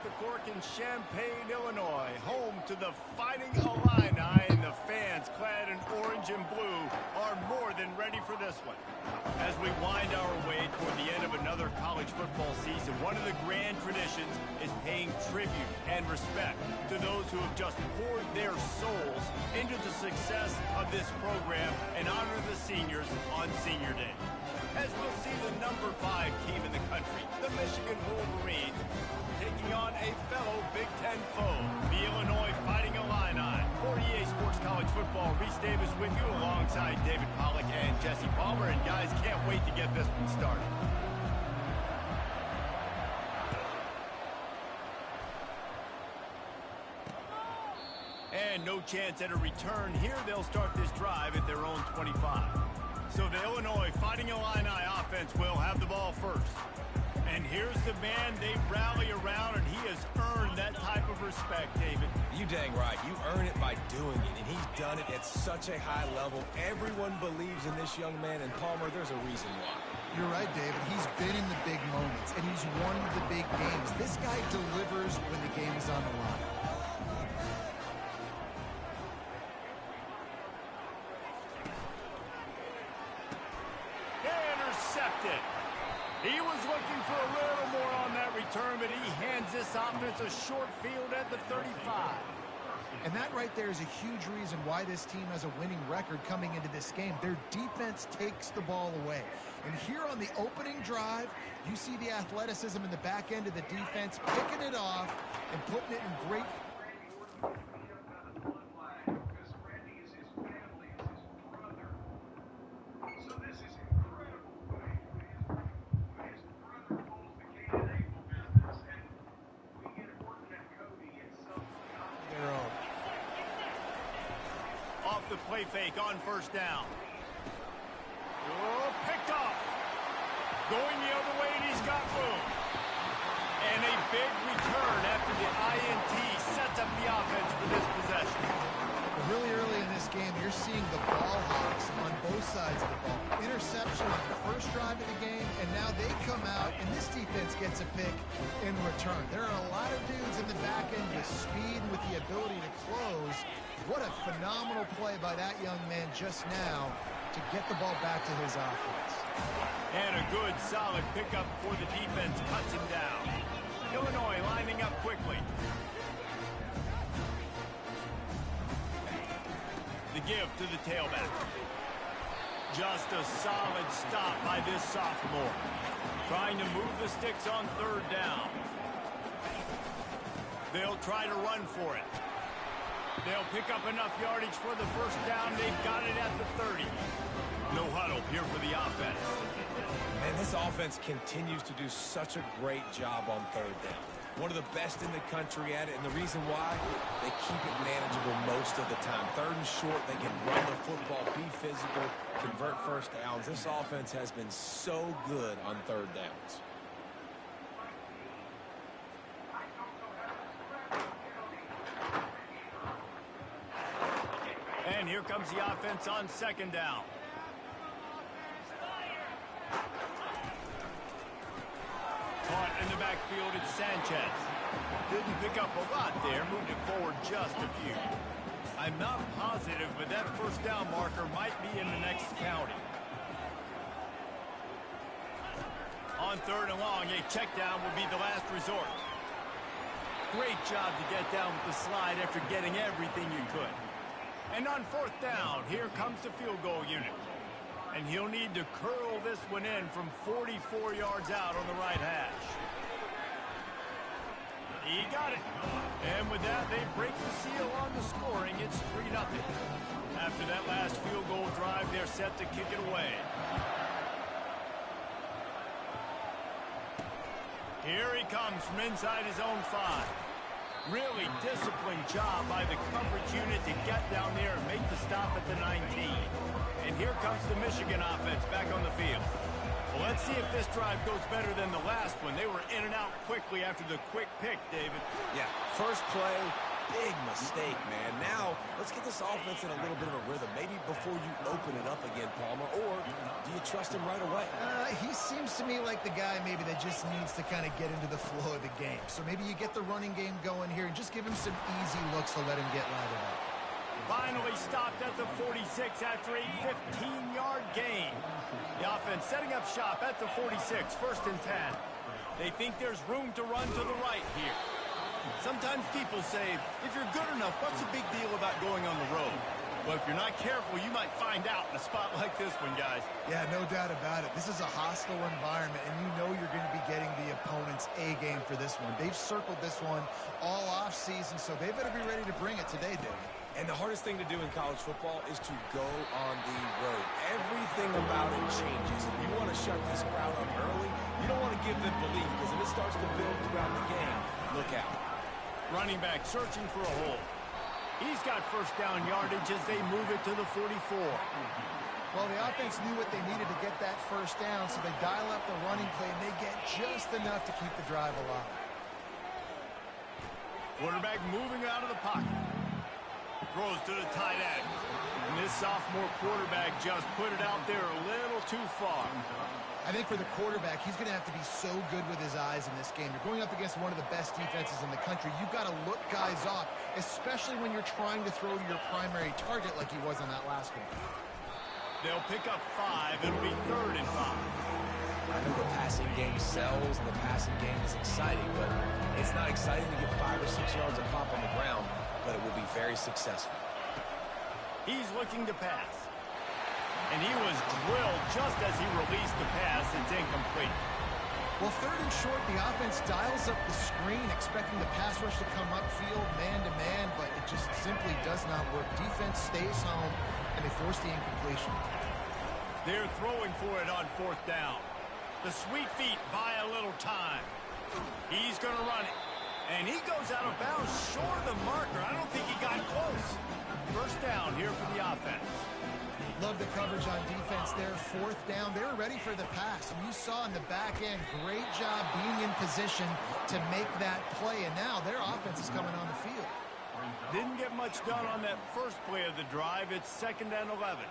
the cork in Champaign, Illinois, home to the Fighting Illini, and the fans clad in orange and blue are more than ready for this one. As we wind our way toward the end of another college football season, one of the grand traditions is paying tribute and respect to those who have just poured their souls into the success of this program and honor the seniors on Senior Day. As we'll see the number 5 team in the country, the Michigan Wolverines, taking on a fellow Big Ten foe, the Illinois Fighting Illini. For EA Sports College Football, Reese Davis with you alongside David Pollack and Jesse Palmer. And guys, can't wait to get this one started. And no chance at a return here. They'll start this drive at their own 25. So the Illinois Fighting Illini offense will have the ball first. And here's the man they rally around, and he has earned that type of respect, David. You dang right. You earn it by doing it, and he's done it at such a high level. Everyone believes in this young man, and Palmer, there's a reason why. You're right, David. He's been in the big moments, and he's won the big games. This guy delivers when the game is on the line. Intercepted. He was looking for a little more on that return, but he hands this offense a short field at the 35. And that right there is a huge reason why this team has a winning record coming into this game. Their defense takes the ball away. And here on the opening drive, you see the athleticism in the back end of the defense, picking it off and putting it in great... The play fake on first down. Oh, picked off. Going the other way, and he's got room. And a big return after the INT sets up the offense for this possession. Really early in this game, you're seeing the ball hawks on both sides of the ball. Interception on the first drive of the game, and now they come out, and this defense gets a pick in return. There are a lot of dudes in the back end with speed and with the ability to close. What a phenomenal play by that young man just now to get the ball back to his offense. And a good, solid pickup before the defense cuts him down. Illinois lining up quickly. The give to the tailback. Just a solid stop by this sophomore. Trying to move the sticks on third down. They'll try to run for it. They'll pick up enough yardage for the first down. They've got it at the 30. No huddle here for the offense. Man, this offense continues to do such a great job on third down. One of the best in the country at it, and the reason why, they keep it manageable most of the time. Third and short, they can run the football, be physical, convert first downs. This offense has been so good on third downs. And here comes the offense on second down. Caught in the backfield, it's Sanchez. Didn't pick up a lot there, moved it forward just a few. I'm not positive, but that first down marker might be in the next county. On third and long, a check down will be the last resort. Great job to get down with the slide after getting everything you could. And on fourth down, here comes the field goal unit. And he'll need to curl this one in from 44 yards out on the right hash. He got it. And with that, they break the seal on the scoring. It's 3-0. After that last field goal drive, they're set to kick it away. Here he comes from inside his own 5. Really disciplined job by the coverage unit to get down there and make the stop at the 19. And here comes the Michigan offense back on the field. Well, let's see if this drive goes better than the last one. They were in and out quickly after the quick pick, David. Yeah, first play, Big mistake, man. Now, let's get this offense in a little bit of a rhythm. Maybe before you open it up again, Palmer, or do you trust him right away? He seems to me like the guy maybe that just needs to kind of get into the flow of the game. So maybe you get the running game going here and just give him some easy looks to let him get lathered up. Finally stopped at the 46 after a 15-yard gain. The offense setting up shop at the 46, 1st and 10. They think there's room to run to the right here. Sometimes people say, if you're good enough, what's the big deal about going on the road? Well, if you're not careful, you might find out in a spot like this one, guys. Yeah, no doubt about it. This is a hostile environment, and you know you're going to be getting the opponent's A game for this one. They've circled this one all off season, so they better be ready to bring it today, Dave. And the hardest thing to do in college football is to go on the road. Everything about it changes. If you want to shut this crowd up early, you don't want to give them belief, because if it starts to build throughout the game, look out. Running back searching for a hole. He's got 1st down yardage as they move it to the 44. Well, the offense knew what they needed to get that 1st down, so they dial up the running play, and they get just enough to keep the drive alive. Quarterback moving out of the pocket. Throws to the tight end. And this sophomore quarterback just put it out there a little too far. I think for the quarterback, he's going to have to be so good with his eyes in this game. You're going up against one of the best defenses in the country. You've got to look guys off, especially when you're trying to throw to your primary target like he was on that last one. They'll pick up 5. It'll be 3rd and 5. I know the passing game sells and the passing game is exciting, but it's not exciting to get 5 or 6 yards of pop on the ground, but it will be very successful. He's looking to pass. And he was drilled just as he released the pass. It's incomplete. Well, 3rd and short, the offense dials up the screen, expecting the pass rush to come upfield man-to-man, but it just simply does not work. Defense stays home, and they force the incompletion. They're throwing for it on 4th down. The sweet feet buy a little time. He's going to run it. And he goes out of bounds short of the marker. I don't think he got close. 1st down here for the offense. Love the coverage on defense there. 4th down. They were ready for the pass. And you saw in the back end, great job being in position to make that play. And now their offense is coming on the field. Didn't get much done on that first play of the drive. It's 2nd and 11.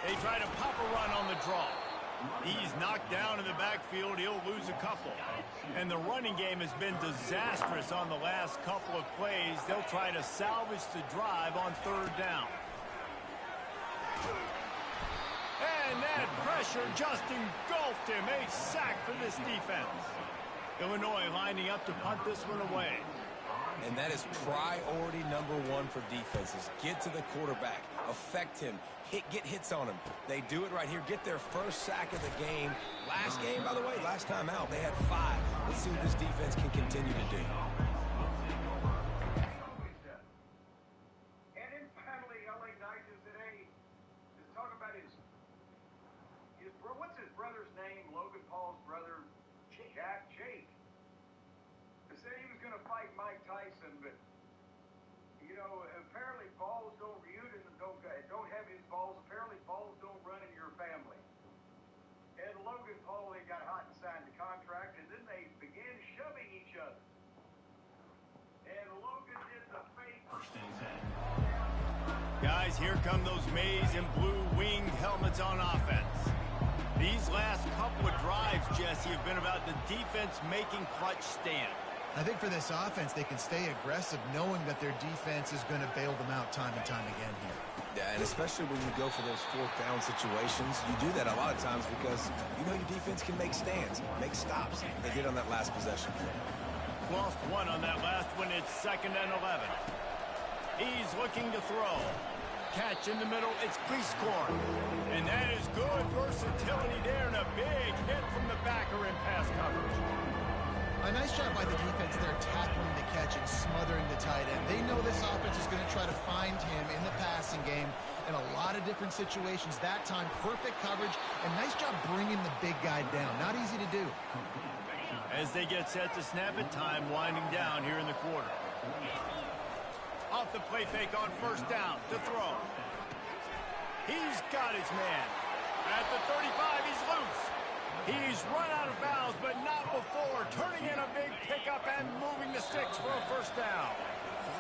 They try to pop a run on the draw. He's knocked down in the backfield. He'll lose a couple. And the running game has been disastrous on the last couple of plays. They'll try to salvage the drive on 3rd down. And that pressure just engulfed him. A sack for this defense. Illinois lining up to punt this one away. And that is priority number 1 for defenses. Get to the quarterback. Affect him. Get hits on him. They do it right here. Get their 1st sack of the game. Last game, by the way, last time out, they had 5. Let's see what this defense can continue to do. And then finally, LA Knights today is talking about his what's his brother's name? Logan Paul's brother, Jake. They said he was going to fight Mike Tyson, but you know, apparently balls don't have his balls. Apparently balls don't run in your family. And Logan Paul, they got hot and signed the contract, and then they began shoving each other. And Logan did the fake. Guys, here come those maize and blue winged helmets on offense. These last couple of drives, Jesse, have been about the defense making clutch stand. I think for this offense, they can stay aggressive knowing that their defense is going to bail them out time and time again here. Yeah, and especially when you go for those 4th down situations, you do that a lot of times because you know your defense can make stands, make stops. They did on that last possession. Lost 1 on that last one. It's 2nd and 11. He's looking to throw. Catch in the middle. It's Cleescorn. And that is good versatility there and a big hit from the backer in pass coverage. A nice job by the defense there, tackling the catch and smothering the tight end. They know this offense is going to try to find him in the passing game in a lot of different situations. That time, perfect coverage, and nice job bringing the big guy down. Not easy to do. As they get set to snap it, time winding down here in the quarter. Off the play fake on 1st down to throw. He's got his man. At the 35, he's loose. He's run out of bounds, but not before turning in a big pickup and moving the sticks for a first down.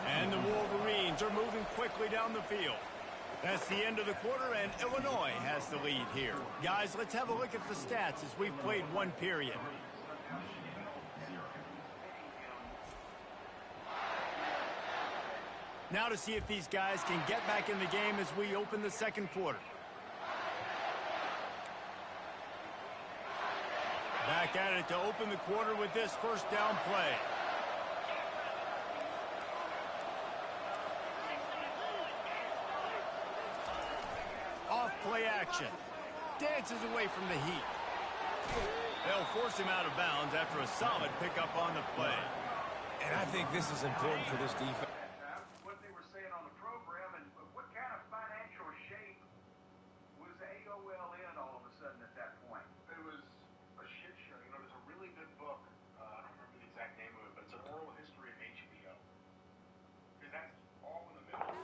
And the Wolverines are moving quickly down the field. That's the end of the quarter, and Illinois has the lead here. Guys, let's have a look at the stats as we've played one period. Now to see if these guys can get back in the game as we open the second quarter. Back at it to open the quarter with this first down play. Off play action. Dances away from the heat. They'll force him out of bounds after a solid pickup on the play. And I think this is important for this defense. What they were saying on the program, and what kind of financial shape was AOL in all of a sudden at that point? It was a shit show. You know, there's a really good book. I don't remember the exact name of it, but it's an oral history of HBO. Because that's all in the middle.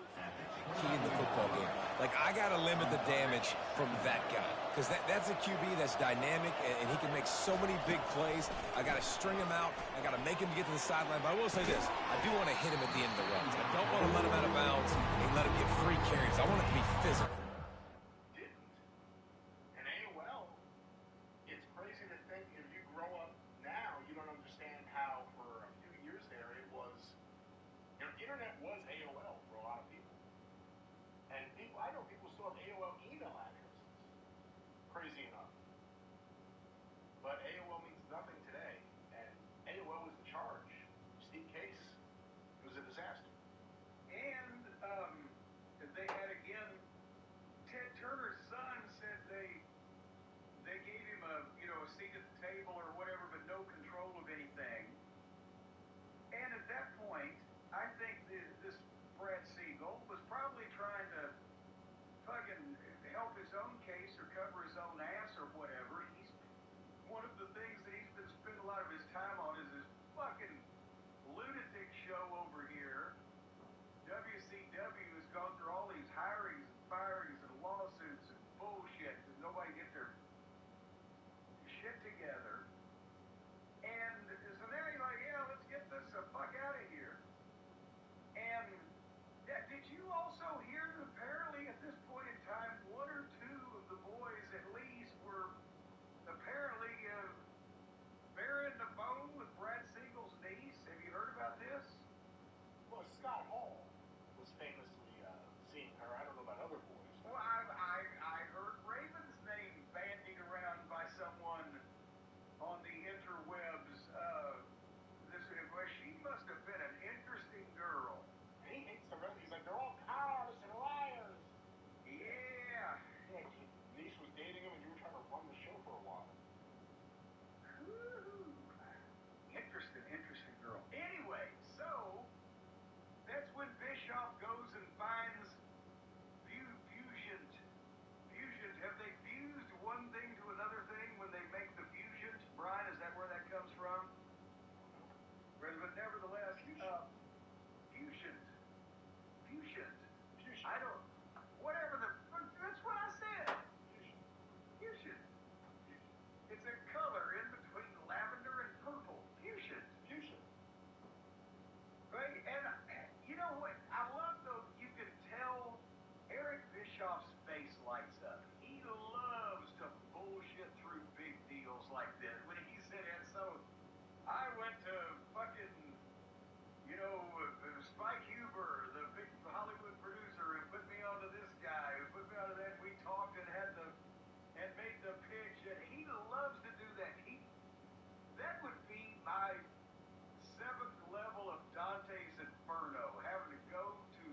Key in the football game. Like, I got to limit the damage from that guy. Because that's a QB that's dynamic, and he can make so many big plays. I got to string him out. I got to make him get to the sideline. But I will say this. I do want to hit him at the end of the runs. I don't want to let him out of bounds and let him get free carries. I want it to be physical. Didn't. And AOL, it's crazy to think if you grow up now, you don't understand how for a few years there it was, you know, internet was AOL for a lot of people. And people, I know people still have AOL email addresses. Crazy enough. But AOL means nothing today. And AOL was the charge. Steve Case, it was a disaster. And they had again, Ted Turner's son said they gave him a seat at the table or whatever, but no control of anything. And at that point, I think this Brad Siegel was probably trying to fucking help his own case or cover his own ass or whatever. He's one of the things that he's been spending a lot of his time on is this fucking lunatic show over here. WCW has gone through all these hirings and firings and lawsuits and bullshit because nobody get their shit together. And so now you're like, yeah, let's get this the fuck out of here. And did you also hear that apparently at this point in time, one or two of the boys at least were apparently burying the bone with Brad Siegel's niece? Have you heard about this? Well, Scott Hall was famously seeing her. I don't know about other boys. Well, I heard Raven's name bandied around by someone on the interwebs. She must have been an interesting girl. And he hates the rest. He's like, they're all cowards and liars. Yeah. Yeah, niece was dating him, and you were trying to run the show for a while. Ooh. Interesting girl. Anyway, so that's when Bischoff goes and finds Fusion. Have they fused one thing to another thing when they make the fusion? Brian, is that where that comes from? But nevertheless, fusion. I don't. Whatever that's what I said. Fusion. It's a color in between lavender and purple. Fusion. Right? And you know what? I love though. You can tell Eric Bischoff's face lights up. He loves to bullshit through big deals like this. When he said that, so I went to fucking, Spike Huber, the big Hollywood producer, who put me onto this guy, who put me onto that. We talked and made the pitch, and he loves to do that. That would be my 7th level of Dante's Inferno, having to go to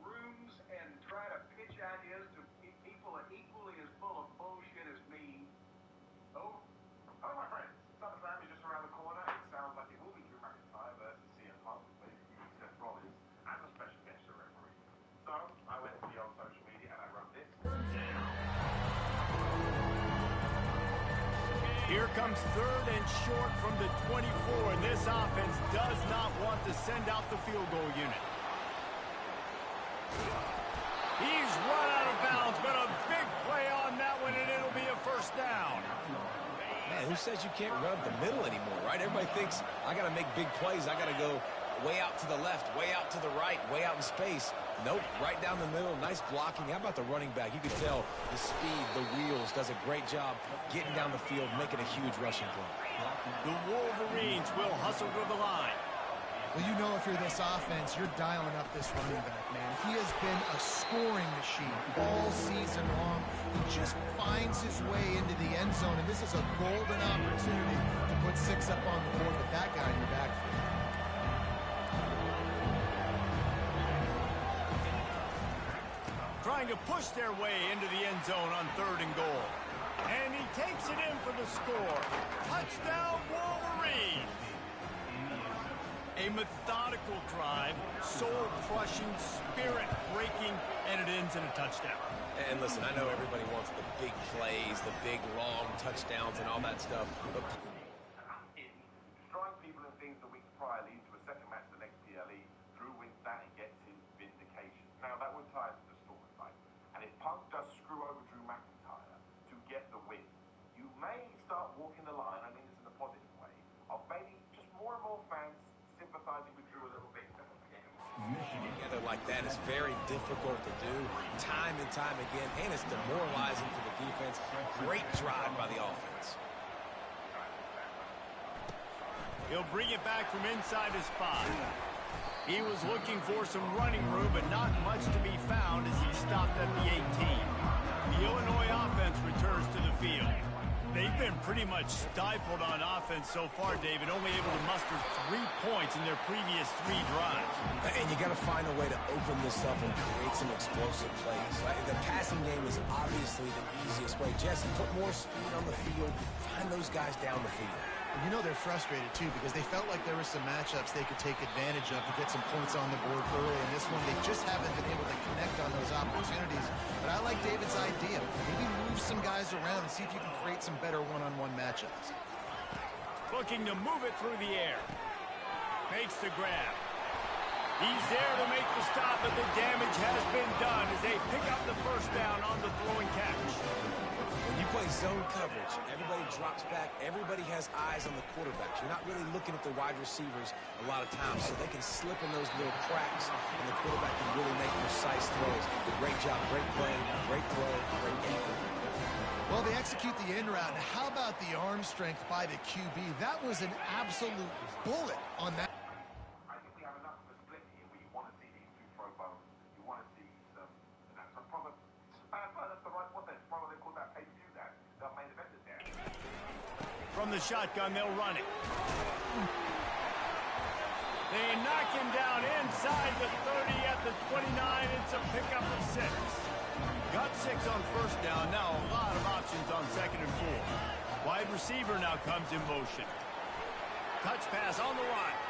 rooms and try to pitch ideas to people equally as full of bullshit as me. Oh, my friends. SummerSlam is just around the corner. It sounds like it will be Drew McIntyre versus CM Punk, but Seth Rollins and a special guest referee. So I went to the old social media and I wrote this. Here comes 3rd and short from the 24, and this offense does not want to send out the field goal unit. He's run out of bounds, but a big play on that one, and it'll be a first down. They who says you can't run up the middle anymore, right? Everybody thinks I got to make big plays. I got to go way out to the left, way out to the right, way out in space. Nope, right down the middle. Nice blocking. How about the running back? You can tell the speed, the wheels, does a great job getting down the field, making a huge rushing play. The Wolverines will hustle to the line. Well, you know if you're this offense, you're dialing up this running back, man. He has been a scoring machine all season long. He just finds his way into the end zone, and this is a golden opportunity to put 6 up on the board with that guy in your backfield. Trying to push their way into the end zone on 3rd and goal. And he takes it in for the score. Touchdown, Wolverines! A methodical drive, soul-crushing, spirit-breaking, and it ends in a touchdown. And listen, I know everybody wants the big plays, the big, long touchdowns and all that stuff, but Destroying people and things the week prior leads to a second match the next PLE. Drew wins that and gets his vindication. Now, that would tie to the story, right? And if Punk does screw over Drew McIntyre to get the win, you may start walking the line, I mean this in a positive way, of maybe just more and more fans sympathizing with Drew a little bit. Together like that is very difficult to do time and time again, and it's demoralizing for the defense. Great drive by the offense. He'll bring it back from inside his 5. He was looking for some running room, but not much to be found as he stopped at the 18. The Illinois offense returns to the field. They've been pretty much stifled on offense so far, David, only able to muster 3 points in their previous 3 drives. And you got to find a way to open this up and create some explosive plays. The passing game is obviously the easiest way. Jesse, put more speed on the field. Find those guys down the field. You know they're frustrated, too, because they felt like there were some matchups they could take advantage of to get some points on the board early. In this one, they just haven't been able to connect on those opportunities. But I like David's idea. Maybe move some guys around and see if you can create some better one-on-one matchups. Looking to move it through the air. Makes the grab. He's there to make the stop, but the damage has been done as they pick up the first down on the throwing catch. When you play zone coverage, everybody drops back. Everybody has eyes on the quarterbacks. You're not really looking at the wide receivers a lot of times, so they can slip in those little cracks, and the quarterback can really make precise throws. Great job, great play, great throw, great game. Well, they execute the in route. Now, how about the arm strength by the QB? That was an absolute bullet on that. I think we have enough of a split here where you want to see these 2 throw bones. You want to see some proper, that's the right one there. Probably they call that pay-per-view there. They'll main event it there. From the shotgun, they'll run it. They knock him down inside the 30 at the 29. It's a pickup of 6. Got 6 on first down. Now a lot of options on 2nd and 4. Wide receiver now comes in motion. Touch pass on the line.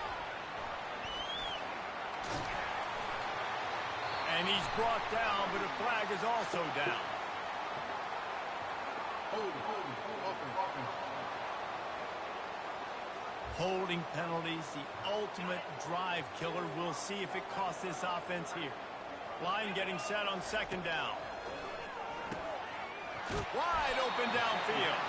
And he's brought down, but a flag is also down. Holding penalties, the ultimate drive killer. We'll see if it costs this offense here. Line getting set on 2nd down. Wide open downfield.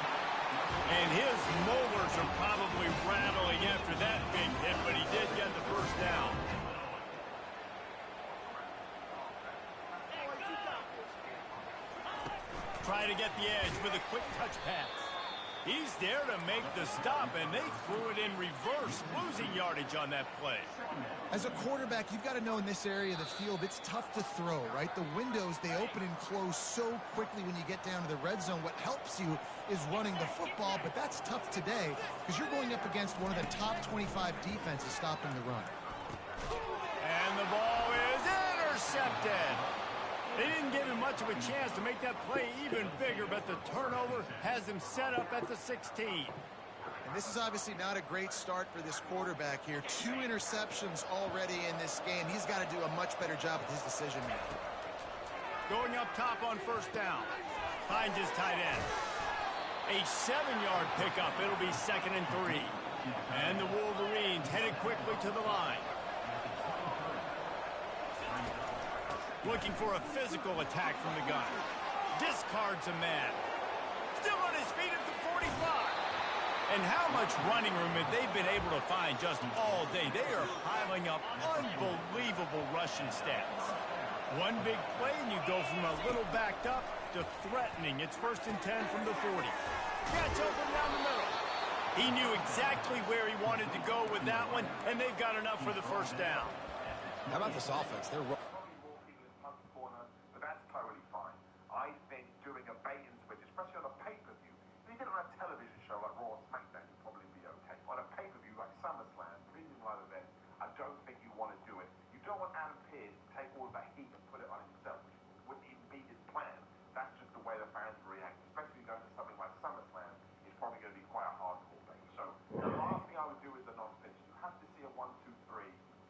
And his molars are probably rattling after that big hit, but he did get the first down. Try to get the edge with a quick touch pass. He's there to make the stop, and they threw it in reverse, losing yardage on that play. As a quarterback, you've got to know in this area of the field, it's tough to throw, right? The windows, they open and close so quickly when you get down to the red zone. What helps you is running the football, but that's tough today because you're going up against one of the top 25 defenses stopping the run. And the ball is intercepted. They didn't give him much of a chance to make that play even bigger, but the turnover has him set up at the 16. And this is obviously not a great start for this quarterback here. 2 interceptions already in this game. He's got to do a much better job with his decision-making. Going up top on first down. Finds his tight end. A 7-yard pickup. It'll be 2nd and 3. And the Wolverines headed quickly to the line. Looking for a physical attack from the gun. Discards a man. Still on his feet at the 45. And how much running room have they been able to find just all day? They are piling up unbelievable rushing stats. One big play, and you go from a little backed up to threatening. It's 1st and 10 from the 40. Gets open down the middle. He knew exactly where he wanted to go with that one, and they've got enough for the 1st down. How about this offense? They're Probably walking in the punt corner, but that's totally fine. I think doing a bait and switch, especially on a pay-per-view, if you did it on a television show like Raw or SmackDown, you'd probably be okay. On a pay-per-view like SummerSlam, premium live event, I don't think you want to do it. You don't want Adam Pearce to take all of that heat and put it on himself, which wouldn't even be his plan. That's just the way the fans react, especially going to something like SummerSlam. It's probably going to be quite a hardcore bait. So the last thing I would do is the non-finish. You have to see a 1, 2, 3.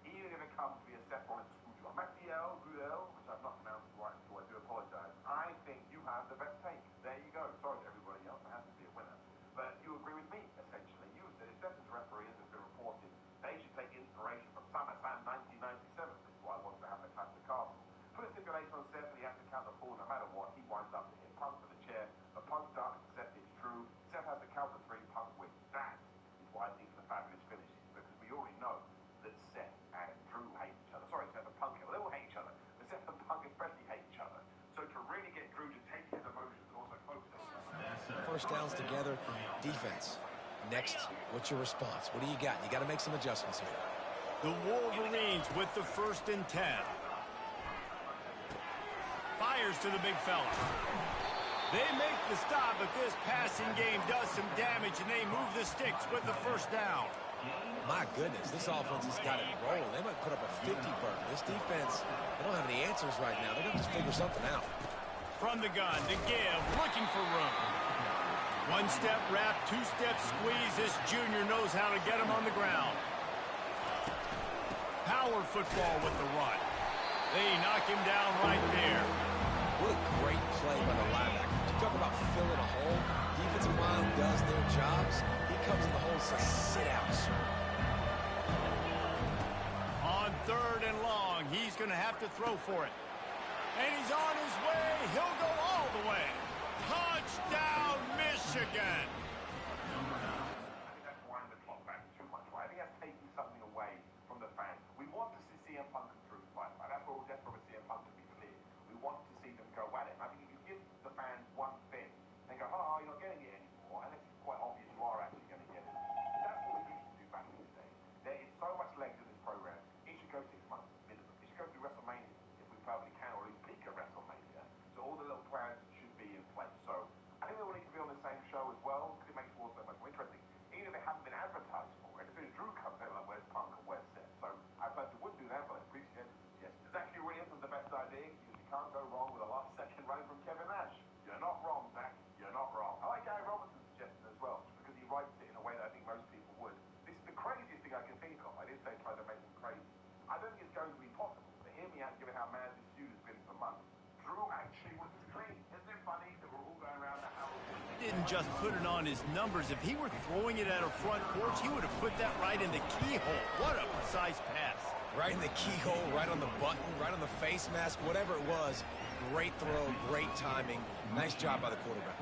Even if it comes to be a Seth Rollins screwjob. Maciel, Gudel, which I've not pronounced right, so I do apologize. I think you have the best take. There you go. Sorry to everybody else. It has to be a winner. But you agree with me, essentially. You said if Seth's referee has been reported, they should take inspiration from SummerSlam 1997. This is why I wanted to have the classic castle. Put a stipulation on Seth and he has to count the full no matter what. He winds up to hit Punk for the chair. The Punk ducks, Seth is true. Seth has to count the 3, Punk wins. That is why I think the fabulous finishes. Because we already know that Seth and Drew hate each other. Sorry, Seth and Punk, they all hate each other. But Seth and Punk especially hate each other. So to really get Drew to take his emotions and also focus on 1st downs together. Defense. Next, what's your response? What do you got? You got to make some adjustments here. The Wolverines with the 1st and 10. Fires to the big fella. They make the stop, but this passing game does some damage, and they move the sticks with the 1st down. My goodness, this offense has got it rolling. They might put up a 50 burger. This defense, they don't have any answers right now. They're going to just figure something out. From the gun, to give, looking for room. 1-step wrap, 2-step squeeze. This junior knows how to get him on the ground. Power football with the run. They knock him down right there. What a great play by the linebacker. You talk about filling a hole. Defensive line does their jobs. He comes in the hole and says, sit out, sir. On 3rd and long, he's going to have to throw for it. And he's on his way. He'll go all the way. Touchdown, Michigan. I think that's winding the clock back too much. I think that's taking something away from the fans. We want to see CM Punk and Drew fight. That's what we're desperate for CM Punk to be clear. We want to see them go at it. I think if you give the fans one thing, they go, oh, you're not getting it anymore. And it's quite obvious you are actually going to get it. That's what we used to do back in the day. There is so much legs in this program. It should go 6 months minimum. It should go through WrestleMania if we probably can, or at least peak at WrestleMania. So all the little plans should be in place. So I think they will need to be on the same show as well, because it makes it all so much more interesting. Even if they haven't been advertised for it, as soon as Drew comes out, like, where's Punk and where's Seth? So I personally wouldn't do that, but I appreciate the suggestion. Zachary Williams was the best idea, because you can't go wrong with a last-second run from Kevin Nash. You're not wrong, Zach. You're not wrong. I like Gary Robinson's suggestion as well, because he writes it in a way that I think most people would. This is the craziest thing I can think of. I didn't say try to make him crazy. I don't think it's going to be possible. But hear me out, given how mad this feud has been for months. Drew actually wants to clean. Isn't it funny that we're all going around the house? He didn't just put it on his numbers. If he were throwing it at a front porch, he would have put that right in the keyhole. What a precise pass. Right in the keyhole, right on the button, right on the face mask, whatever it was. Great throw, great timing. Nice job by the quarterback.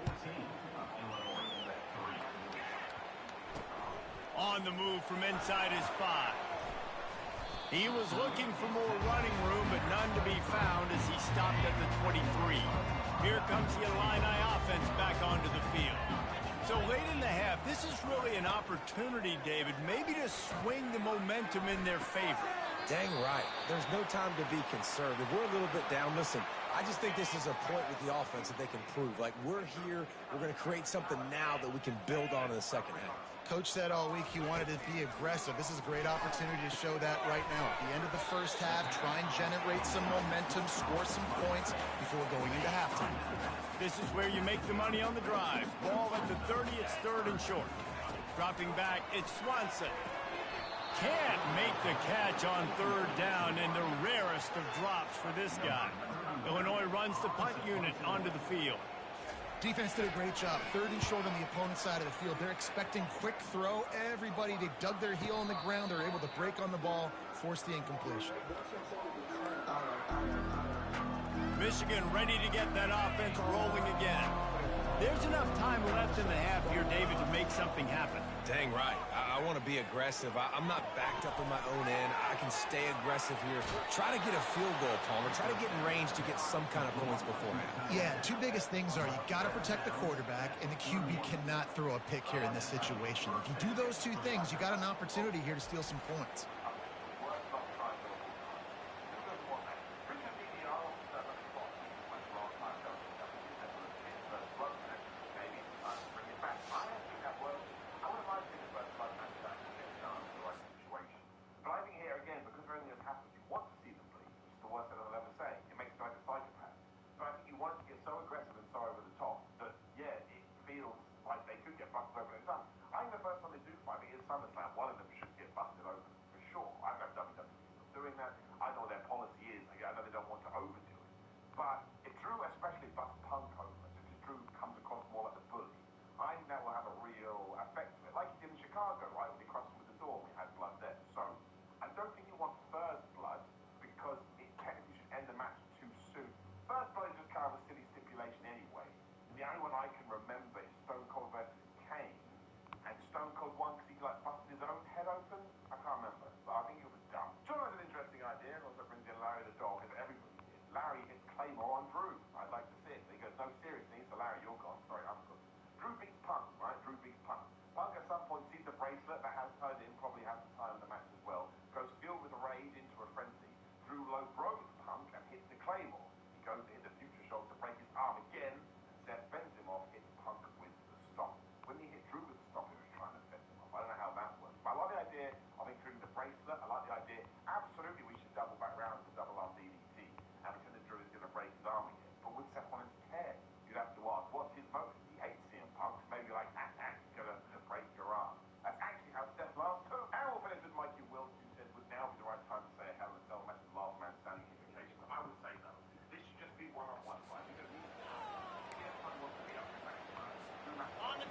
On the move from inside his 5. He was looking for more running room, but none to be found as he stopped at the 23. Here comes the Illini offense back onto the field. So late in the half, this is really an opportunity, David, maybe to swing the momentum in their favor. Dang right. There's no time to be conservative. We're a little bit down. Listen, I just think this is a point with the offense that they can prove. Like, we're here. We're going to create something now that we can build on in the second half. Coach said all week he wanted to be aggressive. This is a great opportunity to show that right now. At the end of the 1st half, try and generate some momentum, score some points before going into halftime. This is where you make the money on the drive. Ball at the 30, it's 3rd and short. Dropping back, it's Swanson. Can't make the catch on 3rd down, and the rarest of drops for this guy. Illinois runs the punt unit onto the field. Defense did a great job. 3rd and short on the opponent's side of the field. They're expecting quick throw. Everybody, they dug their heel on the ground. They're able to break on the ball, force the incompletion. Michigan ready to get that offense rolling again. There's enough time left in the half here, David, to make something happen. Dang right. I want to be aggressive. I'm not backed up in my own end. I can stay aggressive here. Try to get a field goal, Palmer. Try to get in range to get some kind of points before half. Yeah, two biggest things are you got to protect the quarterback, and the QB cannot throw a pick here in this situation. If you do those two things, you got an opportunity here to steal some points.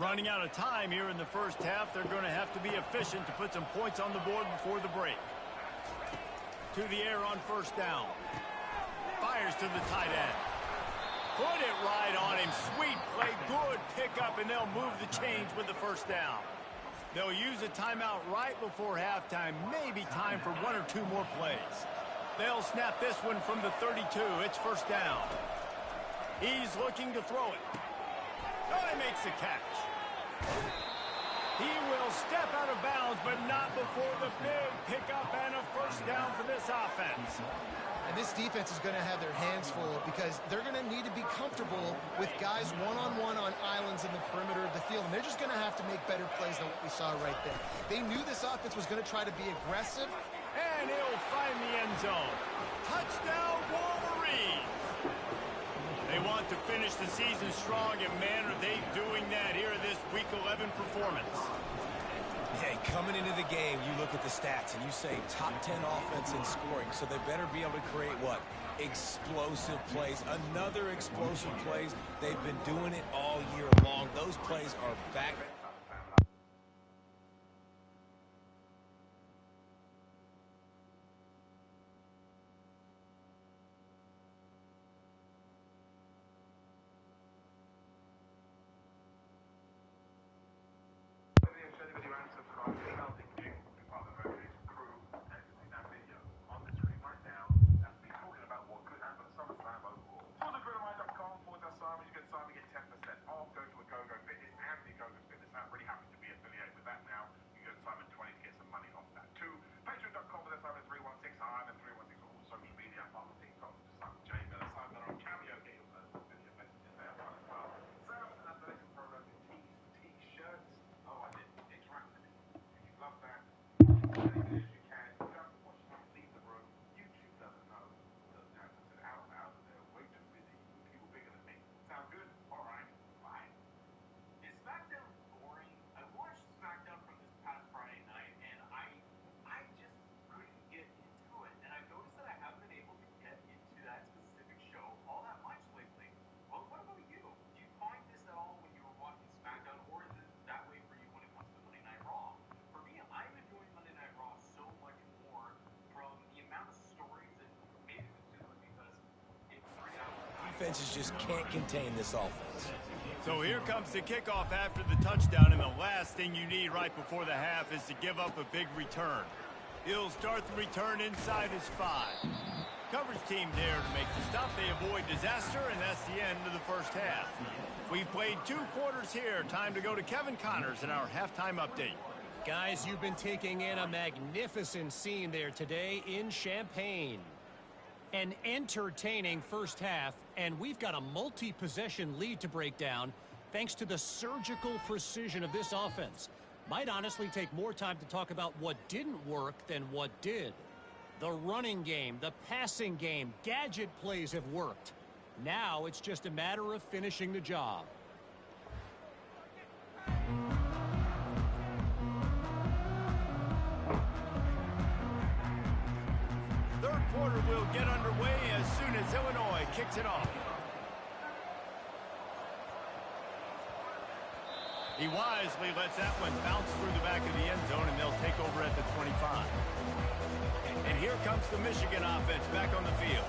Running out of time here in the first half, they're going to have to be efficient to put some points on the board before the break. To the air on first down. Fires to the tight end. Put it right on him. Sweet play. Good pickup, and they'll move the chains with the first down. They'll use a timeout right before halftime. Maybe time for one or two more plays. They'll snap this one from the 32. It's first down. He's looking to throw it. Oh, he makes the catch. He will step out of bounds, but not before the big pickup and a first down for this offense. And this defense is going to have their hands full because they're going to need to be comfortable with guys one-on-one on islands in the perimeter of the field. And they're just going to have to make better plays than what we saw right there. They knew this offense was going to try to be aggressive. And he'll find the end zone. Touchdown, Wolverines! They want to finish the season strong, and man, are they doing that here in this Week 11 performance. Hey, coming into the game, you look at the stats, and you say top 10 offense in scoring, so they better be able to create what? Explosive plays. Another explosive plays. They've been doing it all year long. Those plays are back. Defenses just can't contain this offense. So here comes the kickoff after the touchdown, and the last thing you need right before the half is to give up a big return. He'll start the return inside his 5. Coverage team there to make the stop. They avoid disaster, and that's the end of the first half. We've played 2 quarters here. Time to go to Kevin Connors in our halftime update. Guys, you've been taking in a magnificent scene there today in Champaign. An entertaining first half, and we've got a multi-possession lead to break down thanks to the surgical precision of this offense. Might honestly take more time to talk about what didn't work than what did. The running game, the passing game, gadget plays have worked. Now it's just a matter of finishing the job. Third quarter will get underway as soon as Illinois kicks it off. He wisely lets that one bounce through the back of the end zone, and they'll take over at the 25. And here comes the Michigan offense back on the field.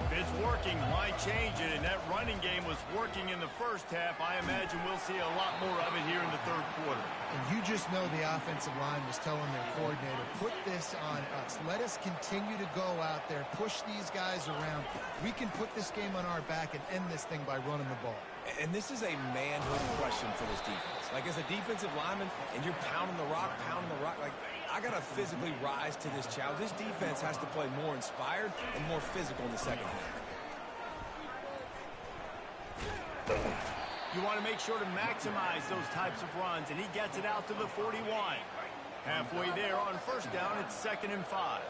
If it's working, why change it? And that running game was working in the first half. I imagine we'll see a lot more of it here in the third quarter. And you just know the offensive line was telling their coordinator, put this on us. Let us continue to go out there, push these guys around. We can put this game on our back and end this thing by running the ball. And this is a manhood question for this defense. Like, as a defensive lineman, and you're pounding the rock, like, I got to physically rise to this challenge. This defense has to play more inspired and more physical in the second half. You want to make sure to maximize those types of runs, and he gets it out to the 41. Halfway there on first down, it's 2nd and 5.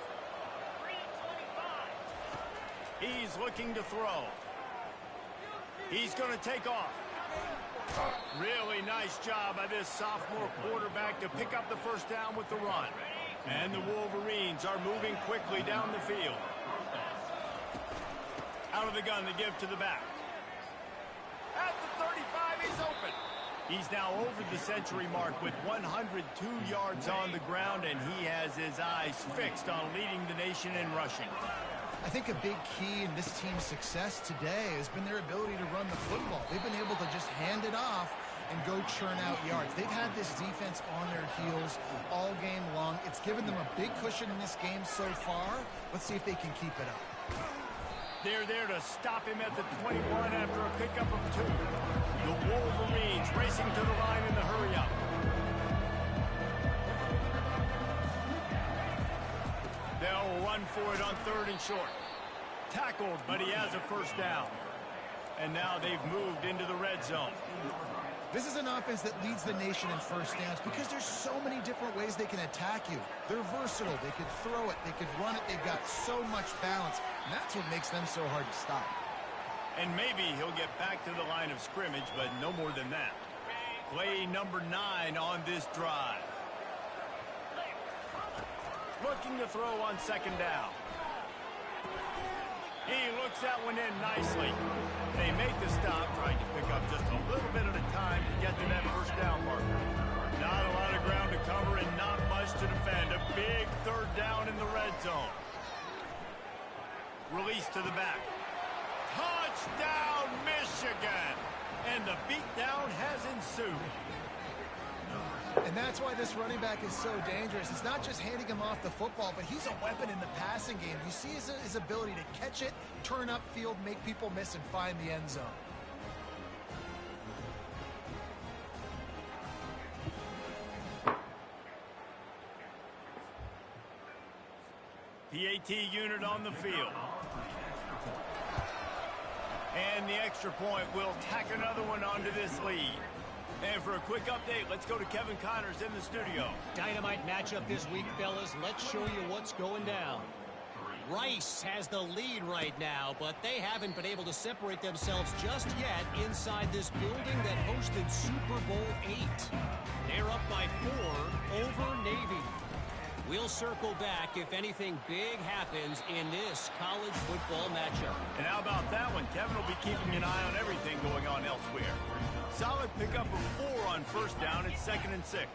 He's looking to throw. He's going to take off. Really nice job by this sophomore quarterback to pick up the first down with the run. And the Wolverines are moving quickly down the field. Out of the gun to give to the back. At the 35, he's open. He's now over the century mark with 102 yards on the ground, and he has his eyes fixed on leading the nation in rushing. I think a big key in this team's success today has been their ability to run the football. They've been able to just hand it off and go churn out yards. They've had this defense on their heels all game long. It's given them a big cushion in this game so far. Let's see if they can keep it up. They're there to stop him at the 21 after a pickup of 2. The Wolverines racing to the line in the hurry up. They'll run for it on 3rd and short. Tackled, but he has a first down. And now they've moved into the red zone. This is an offense that leads the nation in first downs because there's so many different ways they can attack you. They're versatile. They could throw it. They could run it. They've got so much balance. And that's what makes them so hard to stop. And maybe he'll get back to the line of scrimmage, but no more than that. Play number 9 on this drive. Looking to throw on 2nd down. He looks that one in nicely. They make the stop, trying to pick up just a little bit at a time to get to that first down marker. Not a lot of ground to cover and not much to defend. A big 3rd down in the red zone. Release to the back. Touchdown, Michigan! And the beatdown has ensued. And that's why this running back is so dangerous. It's not just handing him off the football, but he's a weapon in the passing game. You see his ability to catch it, turn upfield, make people miss, and find the end zone. PAT unit on the field. And the extra point will tack another one onto this lead. And for a quick update, let's go to Kevin Connors in the studio. Dynamite matchup this week, fellas. Let's show you what's going down. Rice has the lead right now, but they haven't been able to separate themselves just yet inside this building that hosted Super Bowl 8. They're up by 4 over Navy. We'll circle back if anything big happens in this college football matchup. And how about that one? Kevin will be keeping an eye on everything going on elsewhere. Solid pickup of 4 on first down. It's 2nd and 6.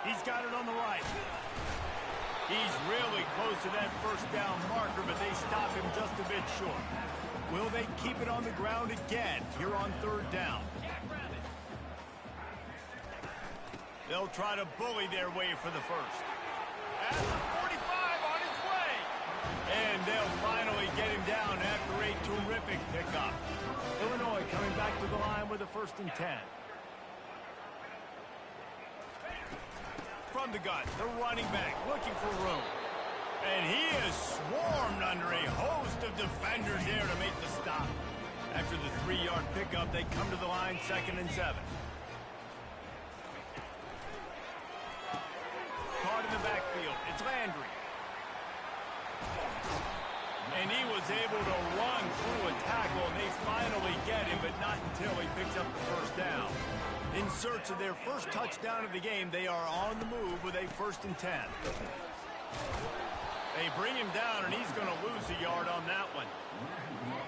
He's got it on the right. He's really close to that first down marker, but they stop him just a bit short. Will they keep it on the ground again here on third down? They'll try to bully their way for the first. At the 45 on his way. And they'll finally get him down after a terrific pickup. Illinois coming back to the line with a 1st and 10. From the gun, the running back looking for room. And he is swarmed under a host of defenders there to make the stop. After the 3-yard pickup, they come to the line 2nd and 7. Caught in the backfield, it's Landry. And he was able to run through a tackle, and they finally get him, but not until he picks up the 1st down. In search of their first touchdown of the game, they are on the move with a 1st and 10. They bring him down, and he's going to lose a yard on that one.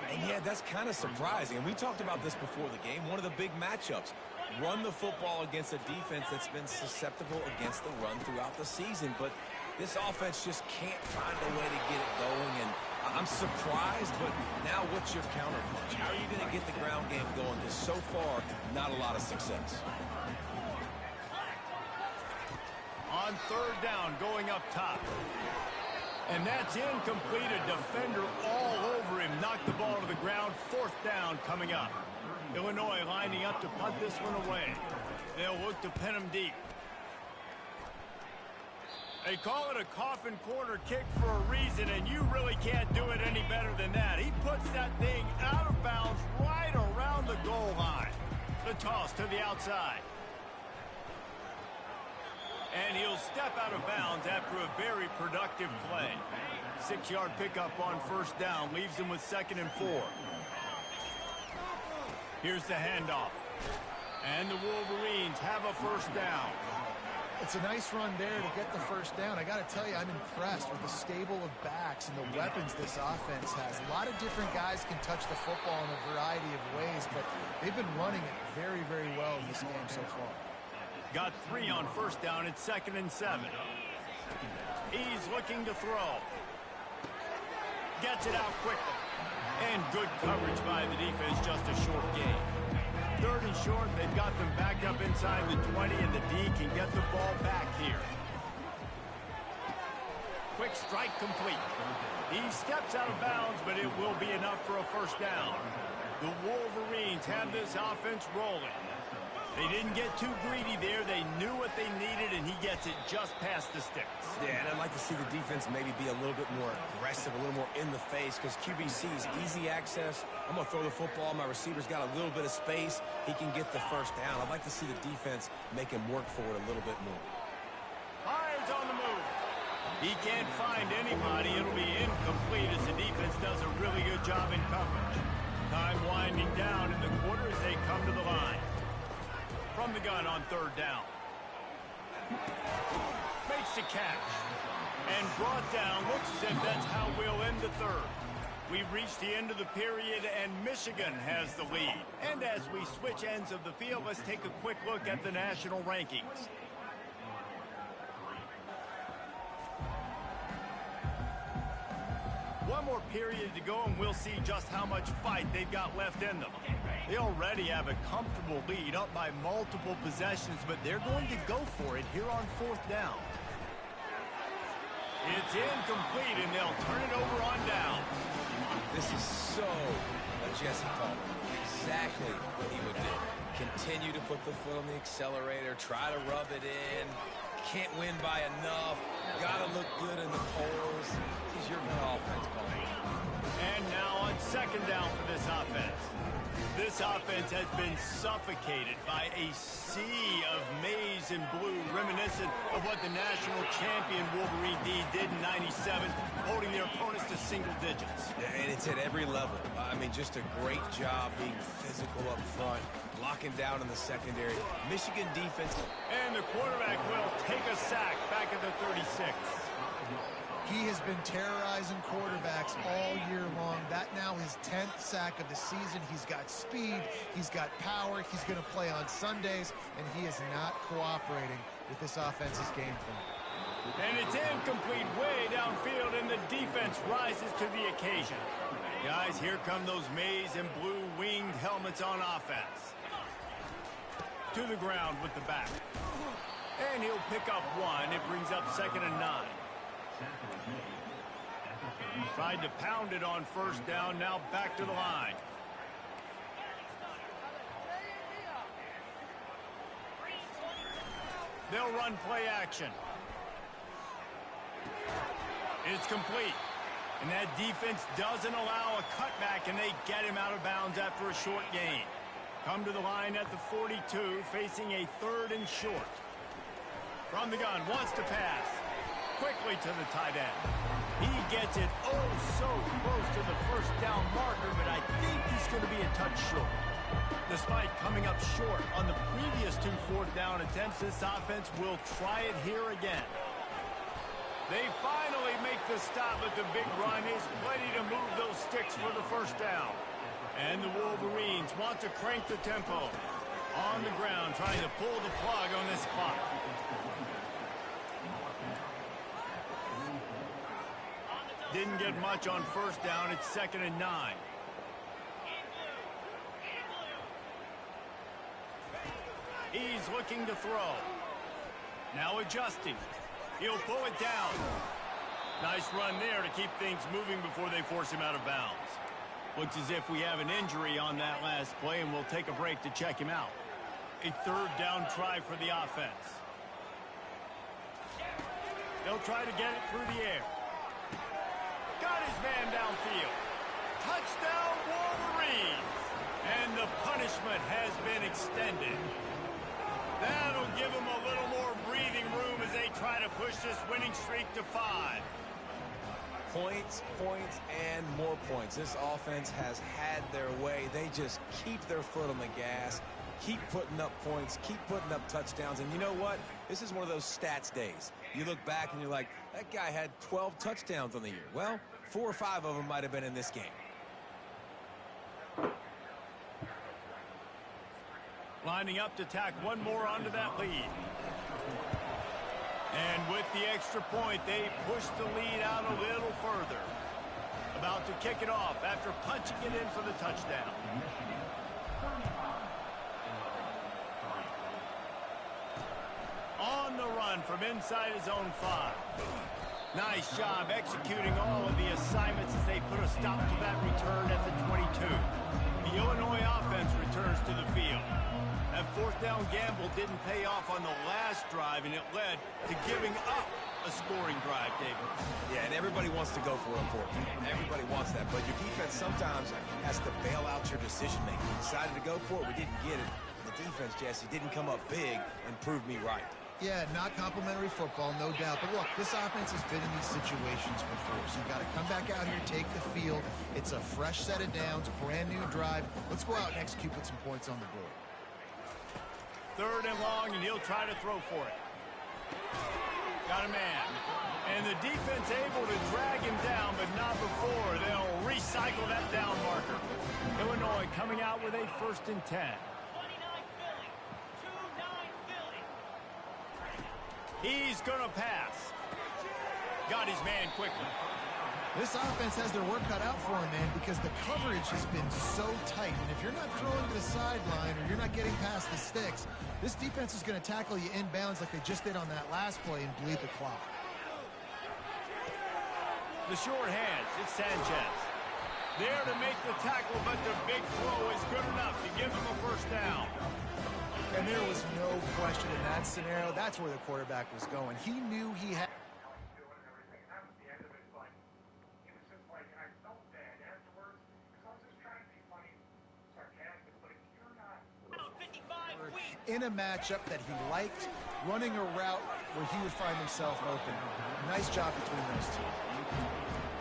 And yeah, that's kind of surprising. And we talked about this before the game. One of the big matchups. Run the football against a defense that's been susceptible against the run throughout the season. But this offense just can't find a way to get it going. And I'm surprised, but now what's your counterpunch? How are you going to get the ground game going? Because so far, not a lot of success. On third down, going up top. And that's incomplete. A defender all over him. Knocked the ball to the ground. 4th down coming up. Illinois lining up to punt this one away. They'll look to pin him deep. They call it a coffin corner kick for a reason, and you really can't do it any better than that. He puts that thing out of bounds right around the goal line. The toss to the outside. And he'll step out of bounds after a very productive play. 6-yard pickup on 1st down. Leaves him with 2nd and 4. Here's the handoff. And the Wolverines have a 1st down. It's a nice run there to get the 1st down. I got to tell you, I'm impressed with the stable of backs and the weapons this offense has. A lot of different guys can touch the football in a variety of ways, but they've been running it very, very well in this game so far. Got 3 on 1st down. It's 2nd and 7. He's looking to throw. Gets it out quickly. And good coverage by the defense, just a short gain. 3rd and short, they've got them back up inside the 20, and the D can get the ball back here. Quick strike complete. He steps out of bounds, but it will be enough for a 1st down. The Wolverines have this offense rolling. They didn't get too greedy there. They knew what they needed, and he gets it just past the sticks. Yeah, and I'd like to see the defense maybe be a little bit more aggressive, a little more in the face, because QBC's easy access. I'm going to throw the football. My receiver's got a little bit of space. He can get the 1st down. I'd like to see the defense make him work for it a little bit more. Hines on the move. He can't find anybody. It'll be incomplete as the defense does a really good job in coverage. Time winding down in the quarter as they come to the line. From the gun on 3rd down. Makes the catch. And brought down. Looks as if that's how we'll end the 3rd. We've reached the end of the period, and Michigan has the lead. And as we switch ends of the field, let's take a quick look at the national rankings. One more period to go, and we'll see just how much fight they've got left in them. They already have a comfortable lead, up by multiple possessions, but they're going to go for it here on 4th down. It's incomplete, and they'll turn it over on down. This is so a Jesse Palmer. Exactly what he would do. Continue to put the foot on the accelerator, try to rub it in. Can't win by enough. Gotta look good in the polls. He's your offense, Palmer. And now on 2nd down for this offense. This offense has been suffocated by a sea of maize and blue, reminiscent of what the national champion Wolverine D did in '97, holding their opponents to single digits. And it's at every level. I mean, just a great job being physical up front, locking down in the secondary. Michigan defense. And the quarterback will take a sack back at the 36. He has been terrorizing quarterbacks all year long. That now his 10th sack of the season. He's got speed. He's got power. He's going to play on Sundays, and he is not cooperating with this offense's game plan. And it's incomplete way downfield, and the defense rises to the occasion. Guys, here come those maize and blue winged helmets on offense. To the ground with the back. And he'll pick up one. It brings up 2nd and 9. Tried to pound it on first down. Now back to the line. They'll run play action. It's complete. And that defense doesn't allow a cutback, and they get him out of bounds after a short gain. Come to the line at the 42, facing a 3rd and short. From the gun, wants to pass. Quickly to the tight end. He gets it oh so close to the first down marker, but I think he's going to be a touch short. Despite coming up short on the previous 2 4th down attempts, this offense will try it here again. They finally make the stop, but the big run is plenty to move those sticks for the first down. And the Wolverines want to crank the tempo. On the ground, trying to pull the plug on this clock. Didn't get much on first down. It's 2nd and 9. He's looking to throw. Now adjusting. He'll pull it down. Nice run there to keep things moving before they force him out of bounds. Looks as if we have an injury on that last play, and we'll take a break to check him out. A 3rd down try for the offense. They'll try to get it through the air. Got his man downfield. Touchdown, Wolverines! And the punishment has been extended. That'll give them a little more breathing room as they try to push this winning streak to 5. Points, points, and more points. This offense has had their way. They just keep their foot on the gas, keep putting up points, keep putting up touchdowns. And you know what? This is one of those stats days. You look back and you're like, that guy had 12 touchdowns on the year. Well, 4 or 5 of them might have been in this game. Lining up to tack one more onto that lead. And with the extra point, they push the lead out a little further. About to kick it off after punching it in for the touchdown. On the run from inside his own 5. Nice job executing all of the assignments as they put a stop to that return at the 22. The Illinois offense returns to the field. That 4th down gamble didn't pay off on the last drive, and it led to giving up a scoring drive, David. Yeah, and everybody wants to go for it, Everybody wants that, but your defense sometimes has to bail out your decision-making. We decided to go for it, we didn't get it. The defense, Jesse, didn't come up big and prove me right. Yeah, not complimentary football, no doubt. But look, this offense has been in these situations before. So you've got to come back out here, take the field. It's a fresh set of downs, brand new drive. Let's go out and execute with some points on the board. 3rd and long, and he'll try to throw for it. Got a man. And the defense able to drag him down, but not before. They'll recycle that down marker. Illinois coming out with a 1st and 10. He's going to pass. Got his man quickly. This offense has their work cut out for them, man, because the coverage has been so tight. And if you're not throwing to the sideline or you're not getting past the sticks, this defense is going to tackle you inbounds like they just did on that last play and bleed the clock. The short hands, it's Sanchez. There to make the tackle, but the big throw is good enough to give him a 1st down. And there was no question in that scenario. That's where the quarterback was going. He knew he had... in a matchup that he liked, running a route where he would find himself open. Nice job between those two.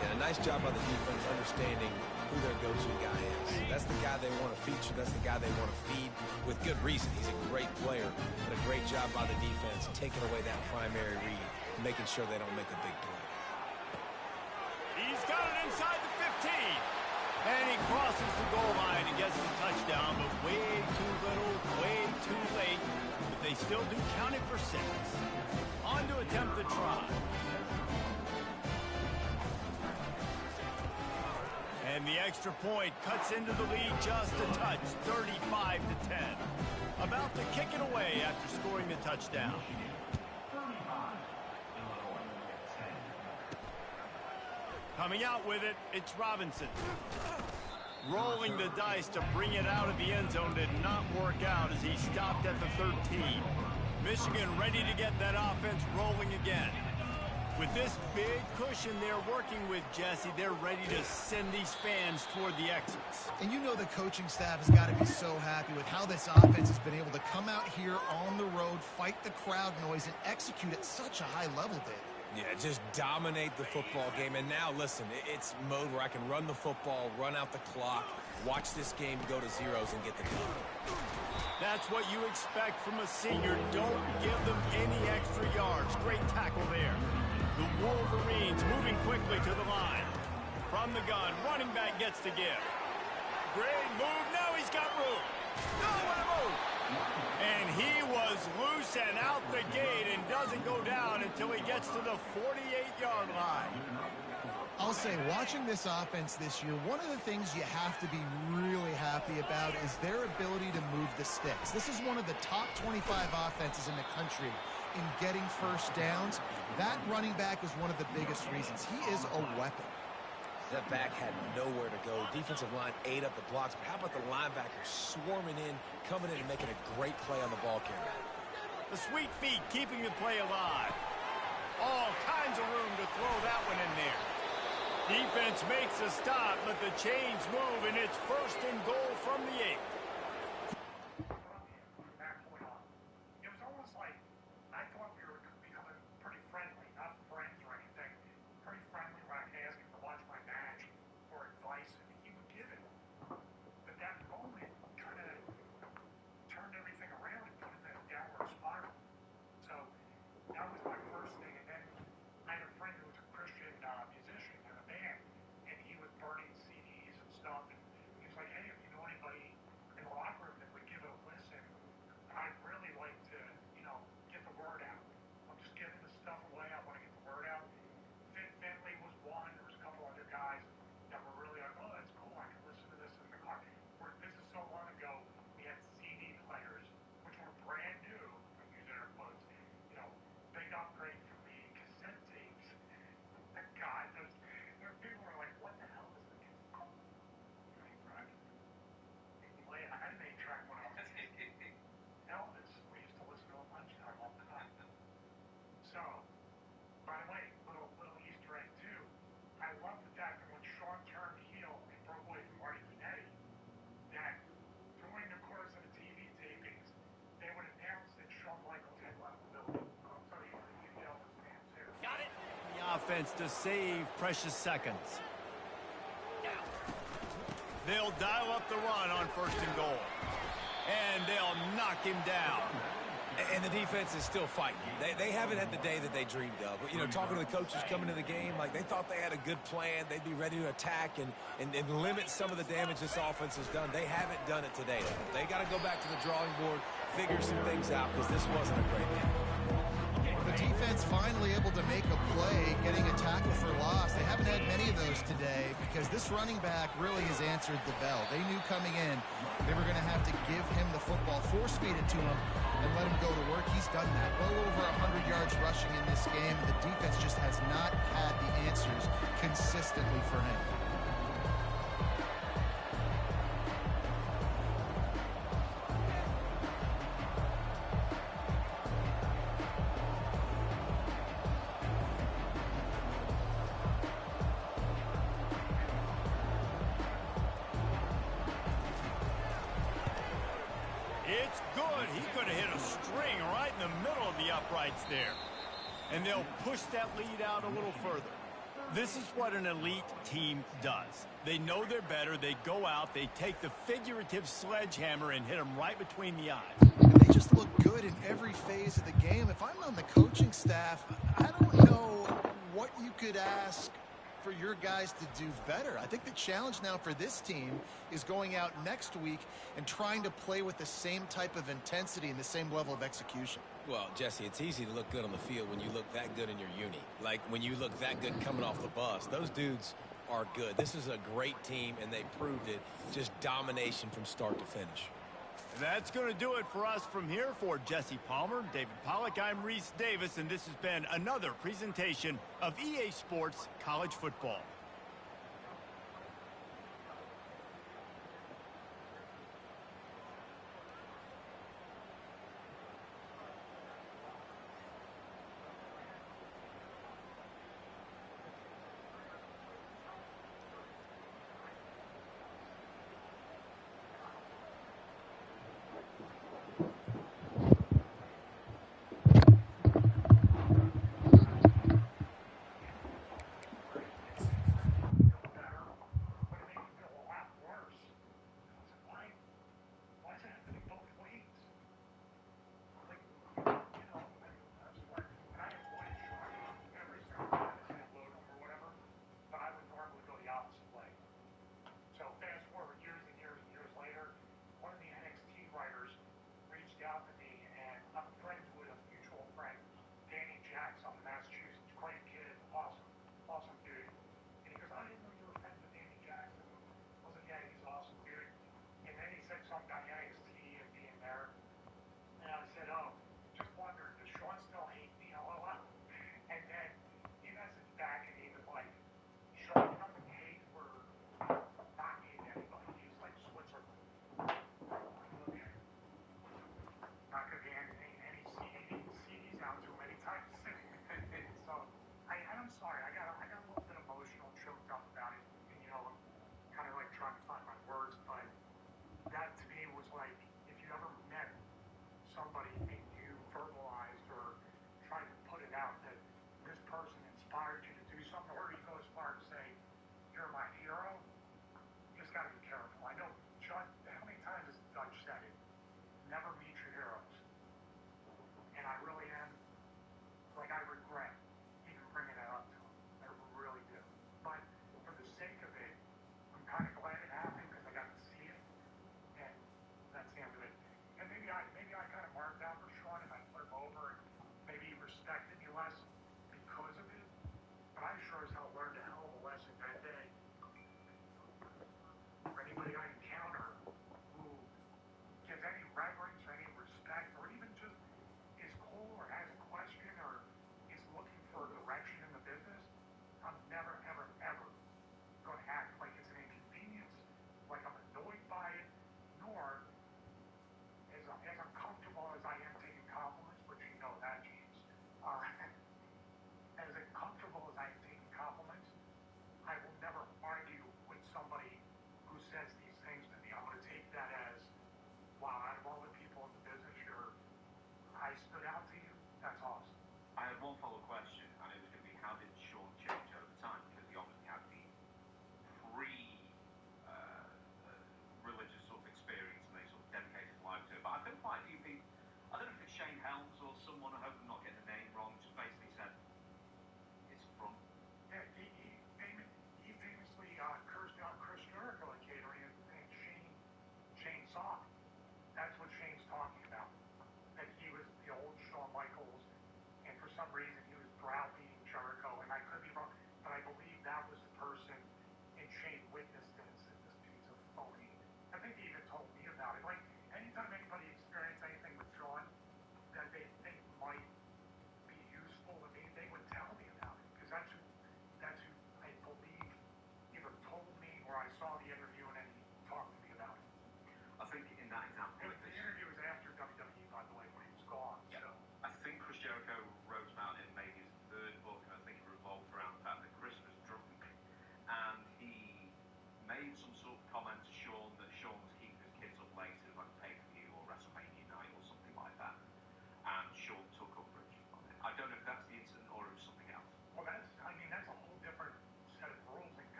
And a nice job by the defense understanding who their go-to guy is. That's the guy they want to feature. That's the guy they want to feed with good reason. He's a great player, but a great job by the defense taking away that primary read, making sure they don't make a big play. He's got it inside the 15. And he crosses the goal line and gets the touchdown, but way too little, way too late. But they still do count it for 6. On to attempt the try. And the the extra point cuts into the lead just a touch, 35-10. About to kick it away after scoring the touchdown. Coming out with it, it's Robinson. Rolling the dice to bring it out of the end zone did not work out as he stopped at the 13. Michigan ready to get that offense rolling again. With this big cushion they're working with, Jesse, they're ready to send these fans toward the exits. And you know the coaching staff has got to be so happy with how this offense has been able to come out here on the road, fight the crowd noise, and execute at such a high level, David. Yeah, just dominate the football game. And now, listen, it's mode where I can run the football, run out the clock, watch this game go to zeros and get the done. That's what you expect from a senior. Don't give them any extra yards. Great tackle there. The Wolverines moving quickly to the line. From the gun, running back gets to give. Great move. Now he's got room. No, what a move. And he was loose and out the gate and doesn't go down until he gets to the 48-yard line. I'll say, watching this offense this year, one of the things you have to be really happy about is their ability to move the sticks. This is one of the top 25 offenses in the country in getting first downs. That running back is one of the biggest reasons. He is a weapon. That back had nowhere to go. Defensive line ate up the blocks. But how about the linebackers swarming in, coming in and making a great play on the ball carrier? The sweet feet keeping the play alive. All kinds of room to throw that one in there. Defense makes a stop, but the chains move, and it's 1st and goal from the 8. It was almost like I thought we were becoming pretty friendly, not friends or anything. Pretty friendly when I could ask him to watch my match or advice, and he would give it. But that moment kind of turned everything around and put him in a downward spiral. So that was my first thing. And then I had a friend who was a Christian musician in a band, and he was burning CDs and stuff. And he was like, "Hey, if you know anybody in the locker room that would give it a listen, I'd really like to, get the word out. I'm just giving this stuff away. I want to get the word out." Finley was one. There was a couple other guys that were really like, "Oh, that's cool. I can listen to this in the car." This is so long ago. We had CD players, which were brand new. I'm using air quotes. Big upgrade from the cassette tapes. God, those people were like, "What the hell is this?" Right? I had an 8-track when I was Elvis. We used to listen to at lunchtime all the time. So, by the way, little Easter egg too. I love the fact that when Sean turned heel and broke away from Marty Jannetty, that during the course of the TV tapings, they would announce that Shawn Michaels had left the building. So you Elvis fans too. Got it. The offense to save precious seconds. They'll dial up the run on 1st and goal. And they'll knock him down. And the defense is still fighting. They haven't had the day that they dreamed of. Talking to the coaches coming to the game, like they thought they had a good plan. They'd be ready to attack and limit some of the damage this offense has done. They haven't done it today. They got to go back to the drawing board, figure some things out, because this wasn't a great game. The defense finally able to make a play, getting a tackle for loss. They haven't had many of those today because this running back really has answered the bell. They knew coming in they were going to have to give him the football, force-feed it to him, and let him go to work. He's done that. Well over 100 yards rushing in this game. The defense just has not had the answers consistently for him. It's good. He could have hit a string right in the middle of the uprights there. And they'll push that lead out a little further. This is what an elite team does. They know they're better. They go out. They take the figurative sledgehammer and hit them right between the eyes. And they just look good in every phase of the game. If I'm on the coaching staff, I don't know what you could ask for your guys to do better. I think the challenge now for this team is going out next week and trying to play with the same type of intensity and the same level of execution. Well, Jesse, it's easy to look good on the field when you look that good in your uni. Like when you look that good coming off the bus. Those dudes are good. This is a great team, and they proved it. Just domination from start to finish. That's going to do it for us from here. For Jesse Palmer, David Pollack, I'm Reese Davis, and this has been another presentation of EA Sports College Football.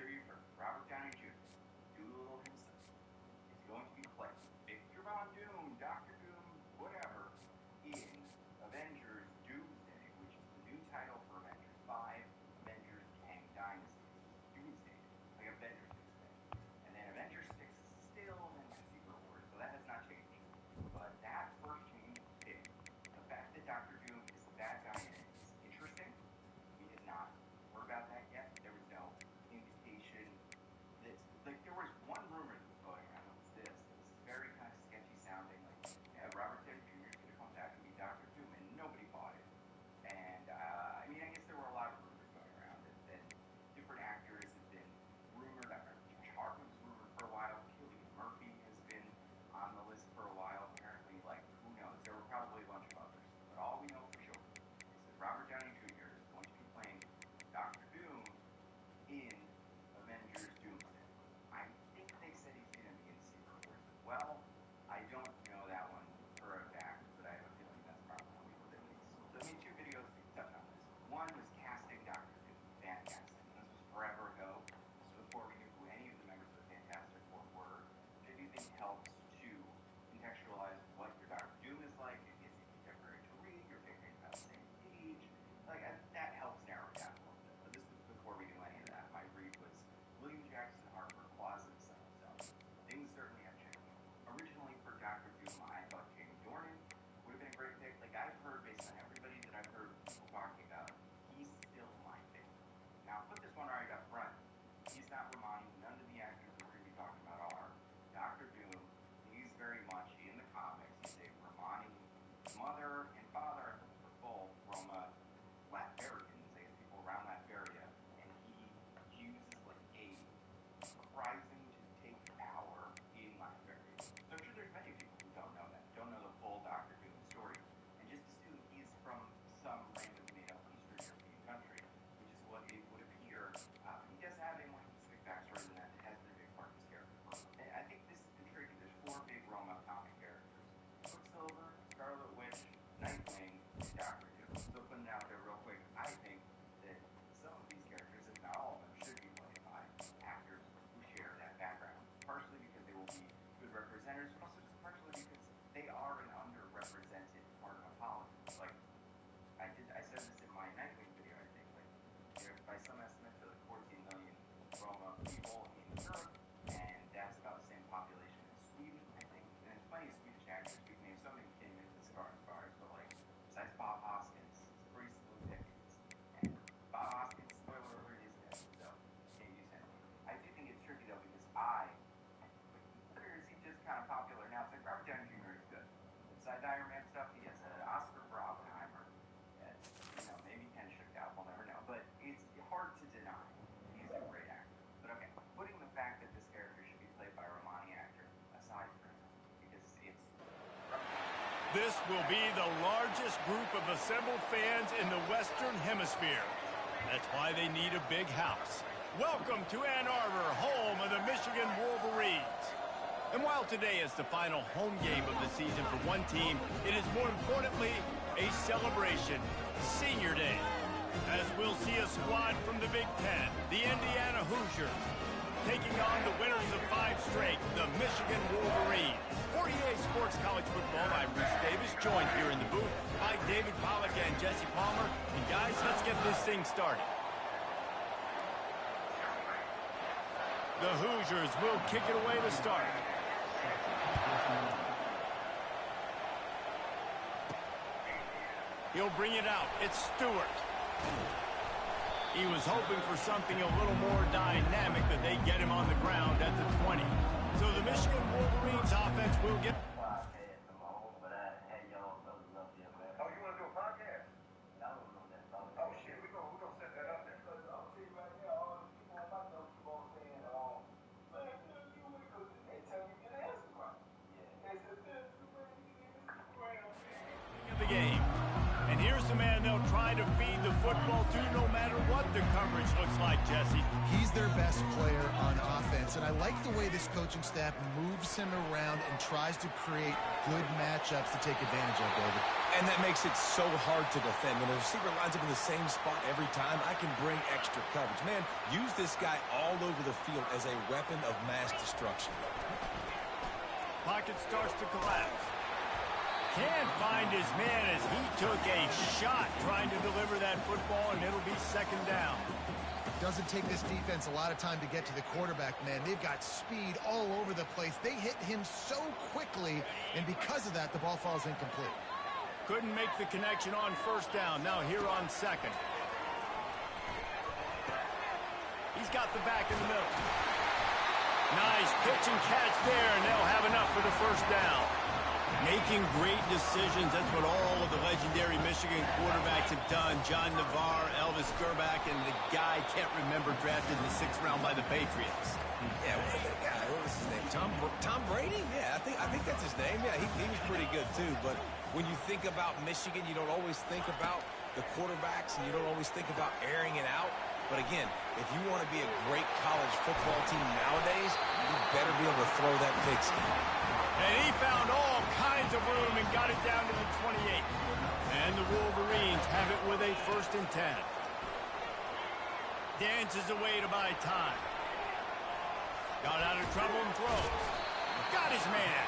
sure you've heard. Robert Downey Jr., Doolittle himself, is going to be playing Victor Von Doom, Dr. Doom, whatever, in Avengers Doomsday, which is the new title for Avengers 5, Avengers Kang Dynasty. Doomsday, like Avengers Doomsday. And then Avengers 6 is still Avengers Secret Wars, so that has not changed. But that first change is big. The fact that Dr. Doom is the bad guy in it is interesting. We did not heard about that yet. There was no indication that, like, there was one rumor that was going around. It was this. It was very kind of sketchy sounding, like, yeah, Robert Downey Jr. is going to come back and be Dr. Doom, and nobody bought it. And, I mean, I guess there were a lot of rumors going around that different actors have been rumored. I remember Josh Hartnett was rumored for a while. Cillian Murphy has been on the list for a while. Apparently, like, who knows? There were probably a bunch of others. But all we know for sure is that Robert Downey Jr. is going to be playing Dr. Doom in Avengers Doomsday. I think they said he's going to be in Secret Wars as well. I don't know that one for a fact, but I have a feeling that's probably what it means. So, I mean, two videos to touch on this. One was casting Dr. Doom, fan casting. This was forever ago. So before we knew who any of the members of the Fantastic Four were, which I do think helps to contextualize what your Dr. Doom is like. It gets you contemporary to read. You're picking about the same age. Like, that helps narrow it down a little bit. But this was before we knew any of that. My read was William Jackson Harper, Closet Self. Things certainly have changed. Originally, for Dr. Doom, I thought Jamie Dornan would have been a great pick. Like, I've heard, based on everybody that I've heard people talking about, he's still my favorite. Now, put this one right up front. He's not Romani. None of the actors that we're going to be talking about are. Dr. Doom, he's very much, in the comics, he's a Romani mother and father, for both Roma Latverians, they have people around Latveria, and he uses, like, a rising to take power in Latveria. So I'm sure there's many people who don't know that, don't know the full Dr. Doom story, and just assume he's from some random made-up Eastern European country, which is what it would appear. He does have a more specific backstory than that. It has been a big part of his character. And I think this has been tricky. There's 4 big Roma comic characters: Quicksilver, Scarlet Witch, Nightwing, and Dr. Doom. So putting it out there real quick, I think that some of these characters, if not all of them, should be played by actors who share that background. Partially because they will be good representatives, but also just partially because they are an underrepresented part of politics. Like, I said this in my Nightwing video, I think. Like, there, by some estimates, there are like 14 million Roma people in Europe, and that's about the same population as Sweden, I think. And there's plenty of Swedish actors. We've named so many came into the Scar Bars, but, like, besides Bob Hoskins, Reese Pickens, and Bob Hoskins, spoiler alert, is dead, so can't use him. I do think it's tricky, though, because where is he just kind of popular now? It's like Robert Downey Jr. is good. Inside Iron Man stuff, he has an Oscar for Oppenheimer. And, you know, maybe Ken shook out, we'll never know. But it's hard to deny he's a great actor. But okay, putting the fact that this character should be played by a Romani actor aside for now, because it's... This will be the largest group of assembled fans in the Western Hemisphere. That's why they need a big house. Welcome to Ann Arbor, home of the Michigan Wolverines. And while today is the final home game of the season for one team, it is more importantly a celebration, Senior Day, as we'll see a squad from the Big Ten, the Indiana Hoosiers, taking on the winners of 5 straight, the Michigan Wolverines. For EA Sports College Football, I'm Bruce Davis, joined here in the booth by David Pollack and Jesse Palmer. And guys, let's get this thing started. The Hoosiers will kick it away to start. He'll bring it out. It's Stewart. He was hoping for something a little more dynamic, that they get him on the ground at the 20. So the Michigan Wolverines offense will get... Oh, you want to do a podcast? Oh, shit, we're gonna set that up there. I'll tell you right now, all the people in my notes keep on saying, man, you win, because they tell you get an answer right. They said, you win, you get an answer right. Of the game. And here's the man they'll try to feed the football to no matter what the coverage looks like, Jesse. He's their best player on offense, and I like the way this coaching staff moves him around and tries to create good matchups to take advantage of, David. And that makes it so hard to defend. When a receiver lines up in the same spot every time, I can bring extra coverage. Man, use this guy all over the field as a weapon of mass destruction. Pocket starts to collapse. Can't find his man as he took a shot trying to deliver that football, and it'll be second down. Doesn't take this defense a lot of time to get to the quarterback, man. They've got speed all over the place. They hit him so quickly, and because of that, the ball falls incomplete. Couldn't make the connection on first down. Now here on second. He's got the back in the middle. Nice pitch and catch there, and they'll have enough for the first down. Making great decisions. That's what all of the legendary Michigan quarterbacks have done. John Navarre, Elvis Gerbach, and the guy can't remember drafted in the 6th round by the Patriots. Yeah, what was his name? Tom Brady? Yeah, I think that's his name. Yeah, he was pretty good too. But when you think about Michigan, you don't always think about the quarterbacks, and you don't always think about airing it out. But again, if you want to be a great college football team nowadays, you better be able to throw that pigskin. And he found all kinds of room and got it down to the 28. And the Wolverines have it with a 1st and 10. Dances away to buy time. Got out of trouble and throws. Got his man.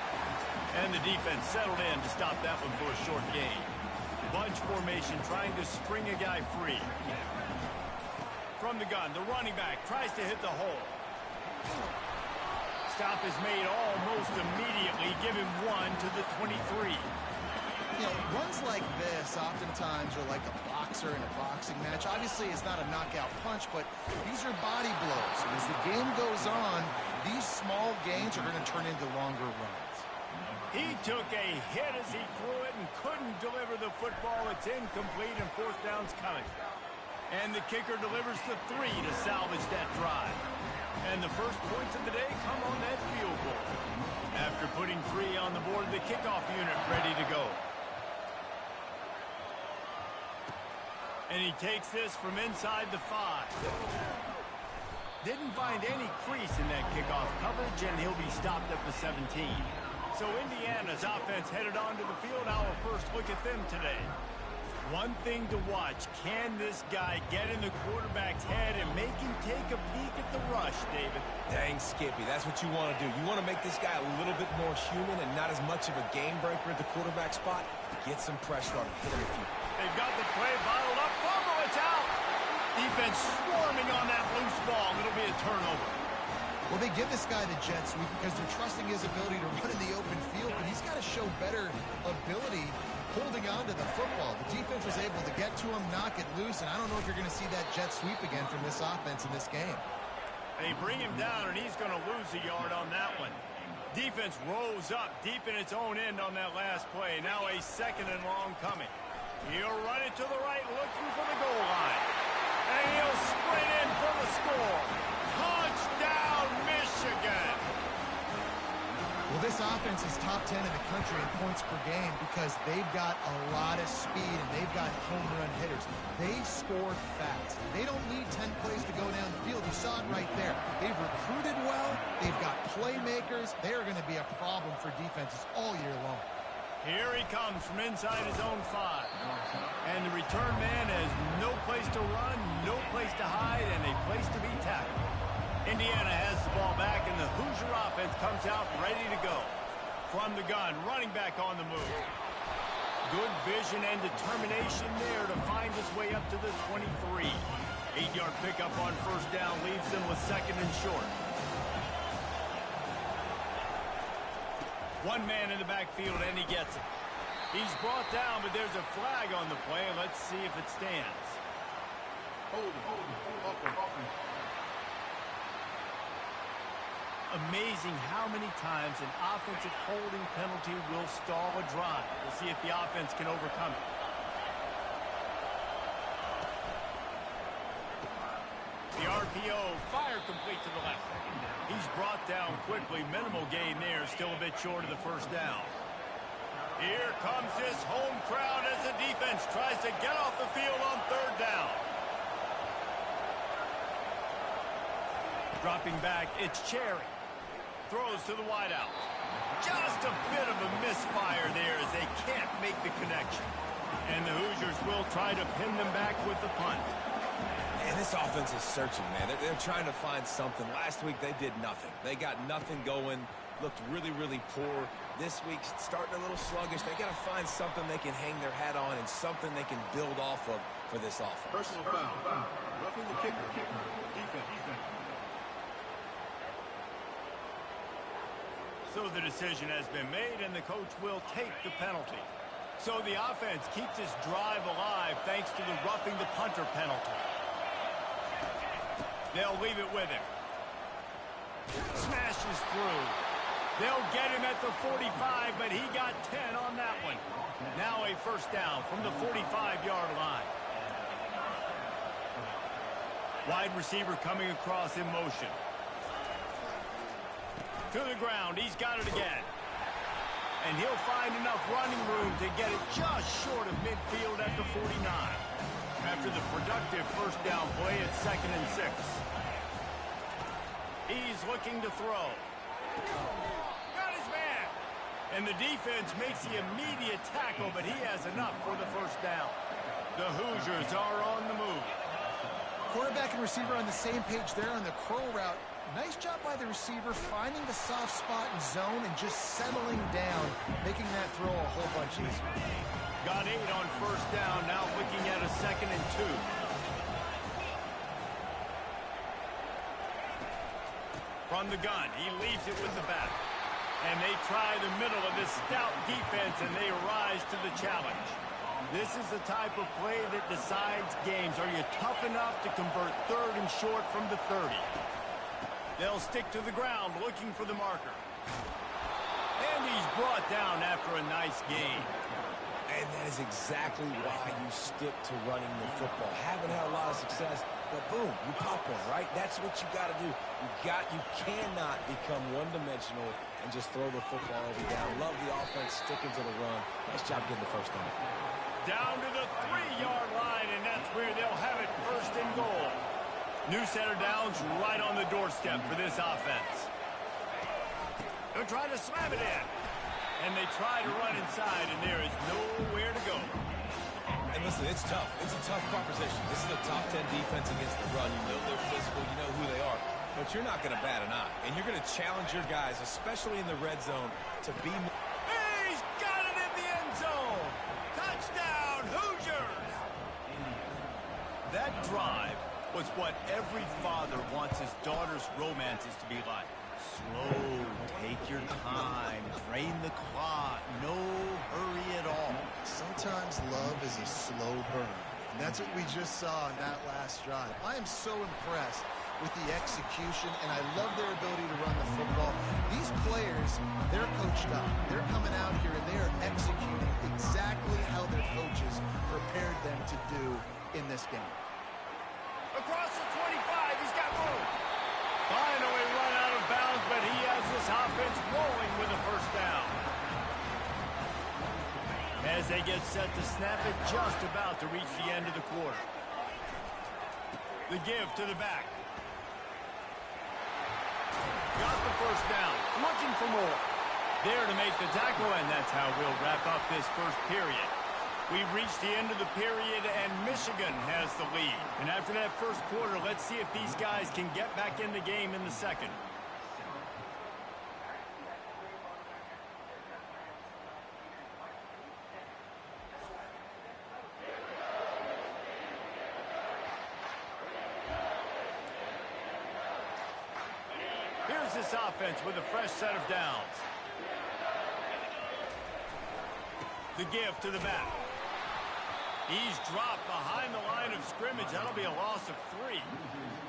And the defense settled in to stop that one for a short gain. Bunch formation trying to spring a guy free. From the gun, the running back tries to hit the hole. Stop is made almost immediately. Give him 1 to the 23. You know, runs like this oftentimes are like a boxer in a boxing match. Obviously, it's not a knockout punch, but these are body blows. And as the game goes on, these small gains are going to turn into longer runs. He took a hit as he threw it and couldn't deliver the football. It's incomplete, and 4th down's coming. And the kicker delivers the 3 to salvage that drive. And the first points of the day come on that field goal. After putting 3 on the board, the kickoff unit ready to go. And he takes this from inside the 5. Didn't find any crease in that kickoff coverage, and he'll be stopped at the 17. So Indiana's offense headed onto the field. Our first look at them today. One thing to watch, can this guy get in the quarterback's head and make him take a peek at the rush, David? Dang, Skippy, that's what you want to do. You want to make this guy a little bit more human and not as much of a game breaker at the quarterback spot. Get some pressure on him, hit him a few. They've got the play bottled up. Fumble, it's out. Defense swarming on that loose ball. It'll be a turnover. Well, they give this guy the jet sweep because they're trusting his ability to run in the open field, but he's got to show better ability holding on to the football. The defense was able to get to him, knock it loose, and I don't know if you're going to see that jet sweep again from this offense in this game. They bring him down, and he's going to lose a yard on that one. Defense rose up deep in its own end on that last play. Now a 2nd and long coming. He'll run it to the right, looking for the goal line. And he'll sprint in for the score. Touchdown, Michigan! Well, this offense is top 10 in the country in points per game because they've got a lot of speed and they've got home run hitters. They score fast. They don't need 10 plays to go down the field. You saw it right there. They've recruited well. They've got playmakers. They are going to be a problem for defenses all year long. Here he comes from inside his own 5. And the return man has no place to run, no place to hide, and a place to be tackled. Indiana has the ball back, and the Hoosier offense comes out ready to go. From the gun, running back on the move. Good vision and determination there to find his way up to the 23. 8-yard pickup on first down leaves them with 2nd and short. One man in the backfield, and he gets it. He's brought down, but there's a flag on the play. Let's see if it stands. Amazing how many times an offensive holding penalty will stall a drive. We'll see if the offense can overcome it. The RPO, fire complete to the left. He's brought down quickly. Minimal gain there, still a bit short of the first down. Here comes this home crowd as the defense tries to get off the field on 3rd down. Dropping back, it's Cherry. Throws to the wideout. Just a bit of a misfire there as they can't make the connection. And the Hoosiers will try to pin them back with the punt. And this offense is searching, man. They're trying to find something. Last week, they did nothing. They got nothing going, looked really, really poor. This week, starting a little sluggish. They got to find something they can hang their hat on and something they can build off of for this offense. Personal foul. Roughing the kicker. Defense. So the decision has been made, and the coach will take the penalty. So the offense keeps its drive alive thanks to the roughing the punter penalty. They'll leave it with him. Smashes through. They'll get him at the 45, but he got 10 on that one. Now a first down from the 45-yard line. Wide receiver coming across in motion. To the ground. He's got it again. And he'll find enough running room to get it just short of midfield at the 49. After the productive first down play at 2nd and 6. He's looking to throw. Got his man. And the defense makes the immediate tackle, but he has enough for the first down. The Hoosiers are on the move. Quarterback and receiver on the same page there on the curl route. Nice job by the receiver finding the soft spot in zone and just settling down, making that throw a whole bunch easier. Got 8 on first down, now looking at a 2nd and 2. From the gun, he leaves it with the back. And they try the middle of this stout defense, and they rise to the challenge. This is the type of play that decides games. Are you tough enough to convert 3rd and short from the 30? They'll stick to the ground looking for the marker. And he's brought down after a nice gain. And that is exactly why you stick to running the football. Haven't had a lot of success, but boom, you pop one, right? That's what you got to do. You cannot become one-dimensional and just throw the football every down. Love the offense sticking to the run. Nice job getting the first down. Down to the 3-yard line, and that's where they'll have it 1st and goal. New center downs right on the doorstep for this offense. They're trying to slam it in. And they try to run inside, and there is nowhere to go. And listen, it's tough. It's a tough proposition. This is a top 10 defense against the run. You know they're physical. You know who they are. But you're not going to bat an eye. And you're going to challenge your guys, especially in the red zone, to be more. He's got it in the end zone. Touchdown, Hoosiers. That drive was what every father wants his daughter's romances to be like. Slow, take your time, drain the clock, no hurry at all. Sometimes love is a slow burn. And that's what we just saw in that last drive. I am so impressed with the execution, and I love their ability to run the football. These players, they're coached up. They're coming out here, and they are executing exactly how their coaches prepared them to do in this game. Across the 25, he's got room. Finally run out of bounds, but he has this offense rolling with a first down. As they get set to snap it, just about to reach the end of the quarter. The give to the back. Got the first down, looking for more. There to make the tackle, and that's how we'll wrap up this first period. We've reached the end of the period, and Michigan has the lead. And after that first quarter, let's see if these guys can get back in the game in the second. Here's this offense with a fresh set of downs. The give to the back. He's dropped behind the line of scrimmage. That'll be a loss of 3.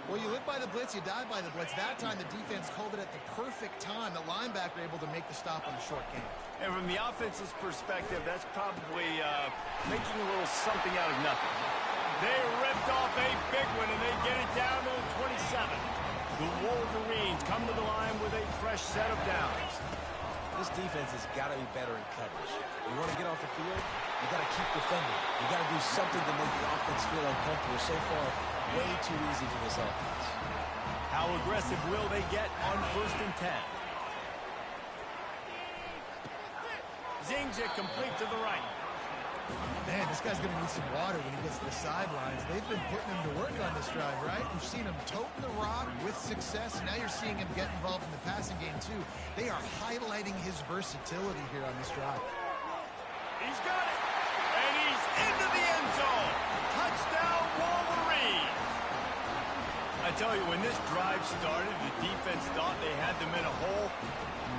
Well, you live by the blitz, you die by the blitz. That time, the defense called it at the perfect time. The linebacker able to make the stop on the short game. And from the offense's perspective, that's probably making a little something out of nothing. They ripped off a big one, and they get it down to the 27. The Wolverines come to the line with a fresh set of downs. This defense has got to be better in coverage. You want to get off the field, you got to keep defending. You got to do something to make the offense feel uncomfortable. So far, way too easy for this offense. How aggressive will they get on 1st and 10? Zings it complete to the right. Man, this guy's going to need some water when he gets to the sidelines. They've been putting him to work on this drive, right? You've seen him toting the rock with success. Now you're seeing him get involved in the passing game, too. They are highlighting his versatility here on this drive. He's got it. And he's into the end zone. Touchdown, Wolverines. I tell you, when this drive started, the defense thought they had them in a hole.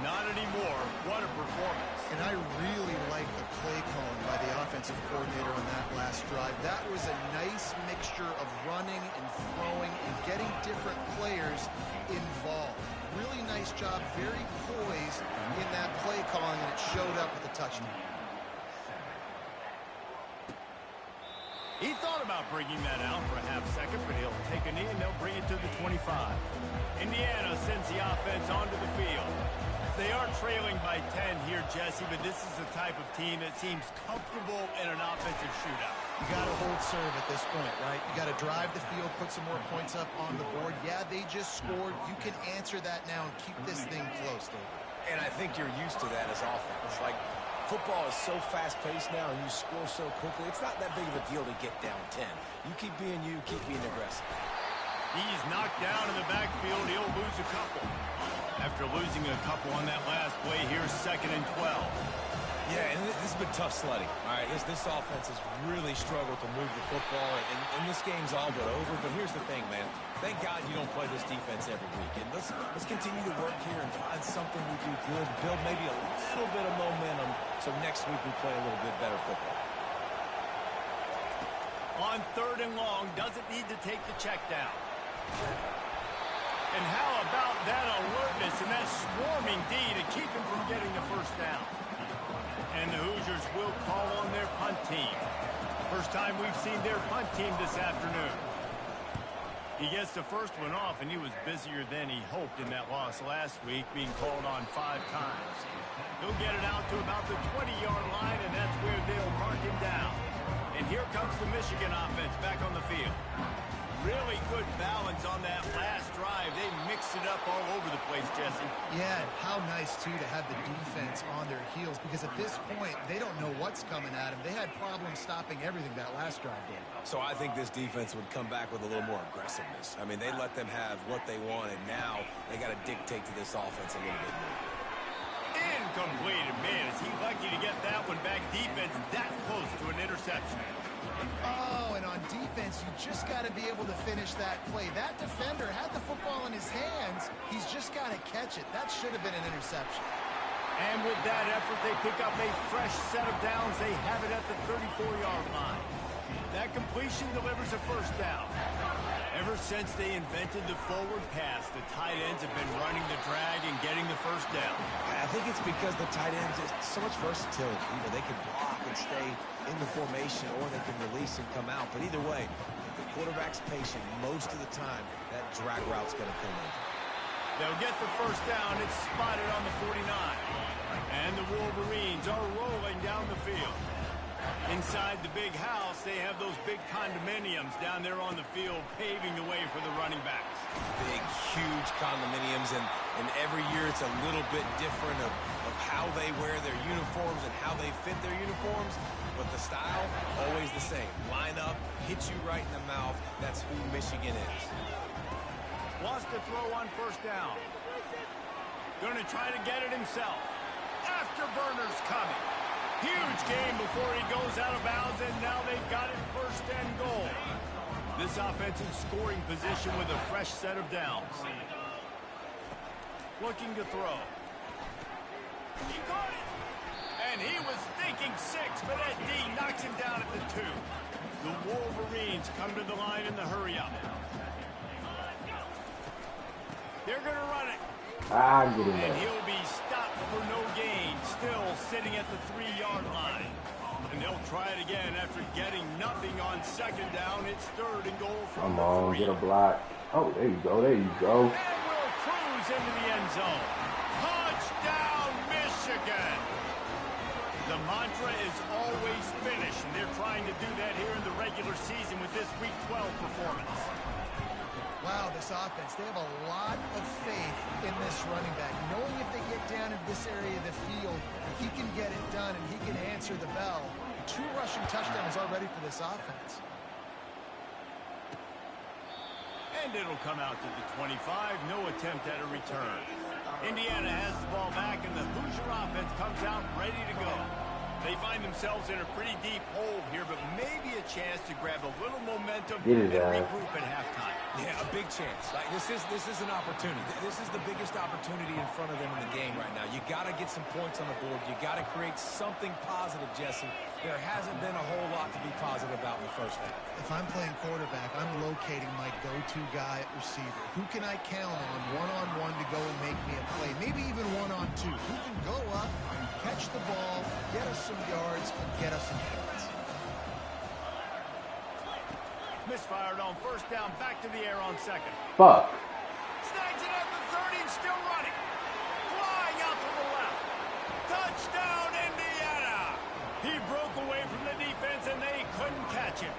Not anymore. What a performance. And I really like the play calling by the offensive coordinator on that last drive. That was a nice mixture of running and throwing and getting different players involved. Really nice job, very poised in that play calling, and it showed up with a touchdown. He thought about bringing that out for a half second, but he'll take a knee and they'll bring it to the 25. Indiana sends the offense onto the field. They are trailing by 10 here, Jesse, but this is the type of team that seems comfortable in an offensive shootout. You got to hold serve at this point, right? You got to drive the field, put some more points up on the board. Yeah, they just scored. You can answer that now and keep this thing close, though. And I think you're used to that as offense. Like, football is so fast-paced now, and you score so quickly. It's not that big of a deal to get down 10. You keep being aggressive. He's knocked down in the backfield. He'll lose a couple. After losing a couple on that last play, here's 2nd and 12. Yeah, and this has been tough sledding. All right, this offense has really struggled to move the football, and this game's all but over. But here's the thing, man. Thank God you don't play this defense every week. And let's continue to work here and find something we do good, build maybe a little bit of momentum, so next week we play a little bit better football. On 3rd and long, doesn't need to take the check down. And how about that alertness and that swarming D to keep him from getting the 1st down? And the Hoosiers will call on their punt team. First time we've seen their punt team this afternoon. He gets the first one off, and he was busier than he hoped in that loss last week, being called on 5 times. He'll get it out to about the 20-yard line, and that's where they'll mark him down. And here comes the Michigan offense back on the field. Really good balance on that last drive. They mixed it up all over the place, Jesse. Yeah, and how nice, too, to have the defense on their heels, because at this point, they don't know what's coming at them. They had problems stopping everything that last drive did. So I think this defense would come back with a little more aggressiveness. I mean, they let them have what they wanted. Now they got to dictate to this offense a little bit more. Incomplete. Man, is he lucky to get that one back? Defense that close to an interception. Oh, and on defense, you just got to be able to finish that play. That defender had the football in his hands. He's just got to catch it. That should have been an interception. And with that effort, they pick up a fresh set of downs. They have it at the 34-yard line. That completion delivers a 1st down. Ever since they invented the forward pass, the tight ends have been running the drag and getting the 1st down. I think it's because the tight ends have so much versatility. You know, they can block and stay in the formation, or they can release and come out. But either way, if the quarterback's patient, most of the time, that drag route's going to come in. They'll get the 1st down. It's spotted on the 49. And the Wolverines are rolling down the field. Inside the big house, they have those big condominiums down there on the field, paving the way for the running backs. Big, huge condominiums, and every year it's a little bit different of how they wear their uniforms and how they fit their uniforms, but the style, always the same. Line up, hit you right in the mouth. That's who Michigan is. Wants to throw on 1st down. Going to try to get it himself. Afterburner's coming. Huge game before he goes out of bounds, and now they've got it 1st and goal. This offensive scoring position with a fresh set of downs. Looking to throw. He caught it. And he was thinking 6, but that D knocks him down at the 2. The Wolverines come to the line in the hurry-up. They're going to run it. And he'll be stopped for no gain, still sitting at the 3-yard line. And they'll try it again after getting nothing on 2nd down. It's 3rd and goal from Come on, get a block. Oh, there you go, there you go. And will cruise into the end zone. Touchdown, Michigan! The mantra is always finish, and they're trying to do that here in the regular season with this Week 12 performance. Wow, this offense, they have a lot of faith in this running back. Knowing if they get down in this area of the field, he can get it done and he can answer the bell. 2 rushing touchdowns already for this offense. And it'll come out to the 25. No attempt at a return. Indiana has the ball back, and the Hoosier offense comes out ready to go. They find themselves in a pretty deep hole here, but maybe a chance to grab a little momentum and regroup at halftime. Yeah, a big chance. Like this is an opportunity. This is the biggest opportunity in front of them in the game right now. You got to get some points on the board. You got to create something positive, Jesse. There hasn't been a whole lot to be positive about in the first half. If I'm playing quarterback, I'm locating my go-to guy at receiver. Who can I count on one-on-one to go and make me a play? Maybe even one-on-two. Who can go up, catch the ball, get us some yards, and get us some points? Misfired on first down, back to the air on second. Fuck. Snags it at the 30 and still running. Flying out to the left. Touchdown, Indiana! He broke away from the defense and they couldn't catch him.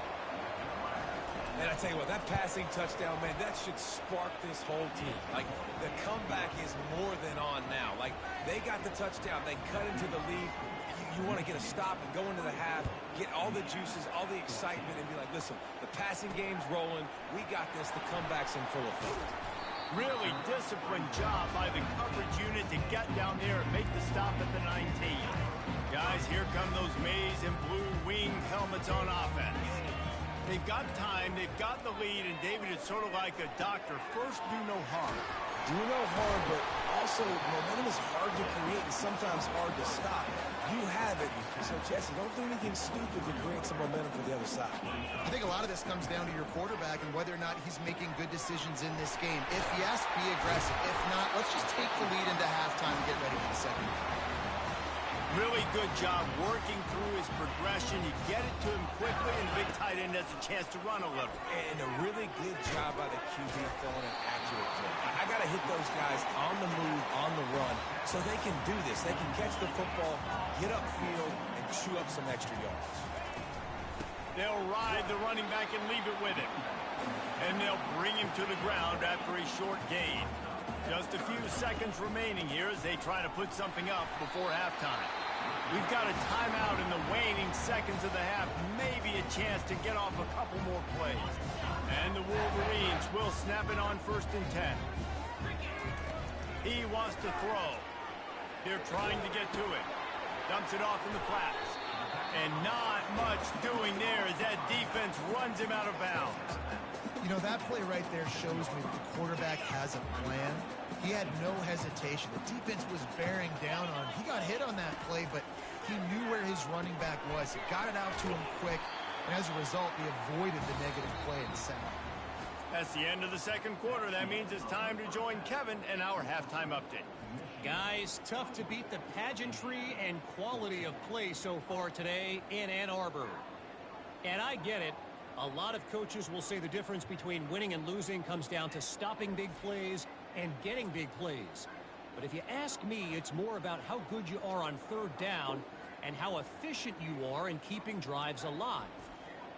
And I tell you what, that passing touchdown, man, that should spark this whole team. Like, the comeback is more than on now. Like, they got the touchdown. They cut into the lead. You want to get a stop and go into the half, get all the juices, all the excitement, and be like, listen, the passing game's rolling. We got this. The comeback's in full effect. Really disciplined job by the coverage unit to get down there and make the stop at the 19. Guys, here come those maize and blue wing helmets on offense. They've got time, they've got the lead, and David is sort of like a doctor. First, do no harm. Do no harm, but also momentum is hard to create and sometimes hard to stop. You have it, so Jesse, don't do anything stupid to create some momentum for the other side. I think a lot of this comes down to your quarterback and whether or not he's making good decisions in this game. If yes, be aggressive. If not, let's just take the lead into halftime and get ready for the second half. Really good job working through his progression. You get it to him quickly, and the big tight end has a chance to run a little. And a really good job by the QB throwing an accurate throw. I got to hit those guys on the move, on the run, so they can do this. They can catch the football, get upfield, and chew up some extra yards. They'll ride the running back and leave it with him. And they'll bring him to the ground after a short gain. Just a few seconds remaining here as they try to put something up before halftime. We've got a timeout in the waning seconds of the half. Maybe a chance to get off a couple more plays. And the Wolverines will snap it on 1st and 10. He wants to throw. They're trying to get to it. Dumps it off in the flats. And not much doing there as that defense runs him out of bounds. You know, that play right there shows me that the quarterback has a plan. He had no hesitation. The defense was bearing down on him. He got hit on that play, but he knew where his running back was. He got it out to him quick, and as a result, he avoided the negative play and sack. That's the end of the second quarter. That means it's time to join Kevin in our halftime update. Guys, tough to beat the pageantry and quality of play so far today in Ann Arbor. And I get it. A lot of coaches will say the difference between winning and losing comes down to stopping big plays and getting big plays. But if you ask me, it's more about how good you are on 3rd down and how efficient you are in keeping drives alive.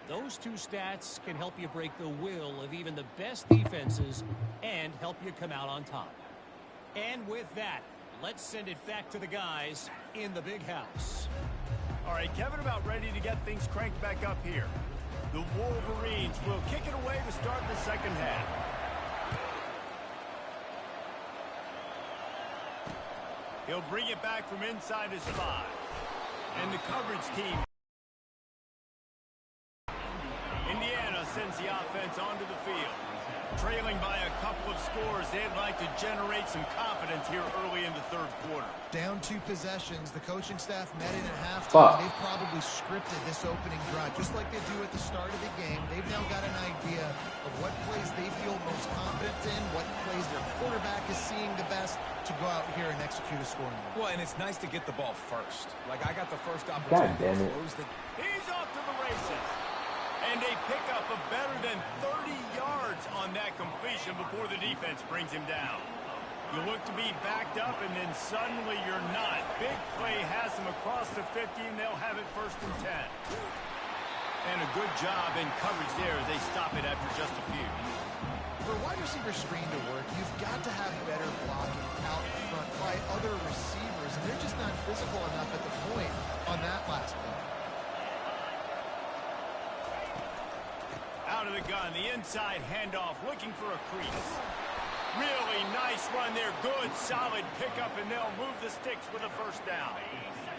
Those two stats can help you break the will of even the best defenses and help you come out on top. And with that, let's send it back to the guys in the big house. All right, Kevin, about ready to get things cranked back up here. The Wolverines will kick it away to start the second half. He'll bring it back from inside his 5. And the coverage team. Indiana sends the offense onto the field. Trailing by a couple of scores, they'd like to generate some confidence here early in the 3rd quarter. Down 2 possessions, the coaching staff met in at halftime. They've probably scripted this opening drive, just like they do at the start of the game. They've now got an idea of what plays they feel most confident in, what plays their quarterback is seeing the best to go out here and execute a scoring. Well, and it's nice to get the ball first. Like, I got the first opportunity to close the... He's off to the races. And they pick up a better than 30 yards on that completion before the defense brings him down. You look to be backed up, and then suddenly you're not. Big play has them across the 50, and they'll have it 1st and 10. And a good job in coverage there as they stop it after just a few. For a wide receiver screen to work, you've got to have better blocking out front by other receivers, and they're just not physical enough at the point on that last play. Out of the gun, the inside handoff, looking for a crease. Really nice run there. Good, solid pickup, and they'll move the sticks with a first down.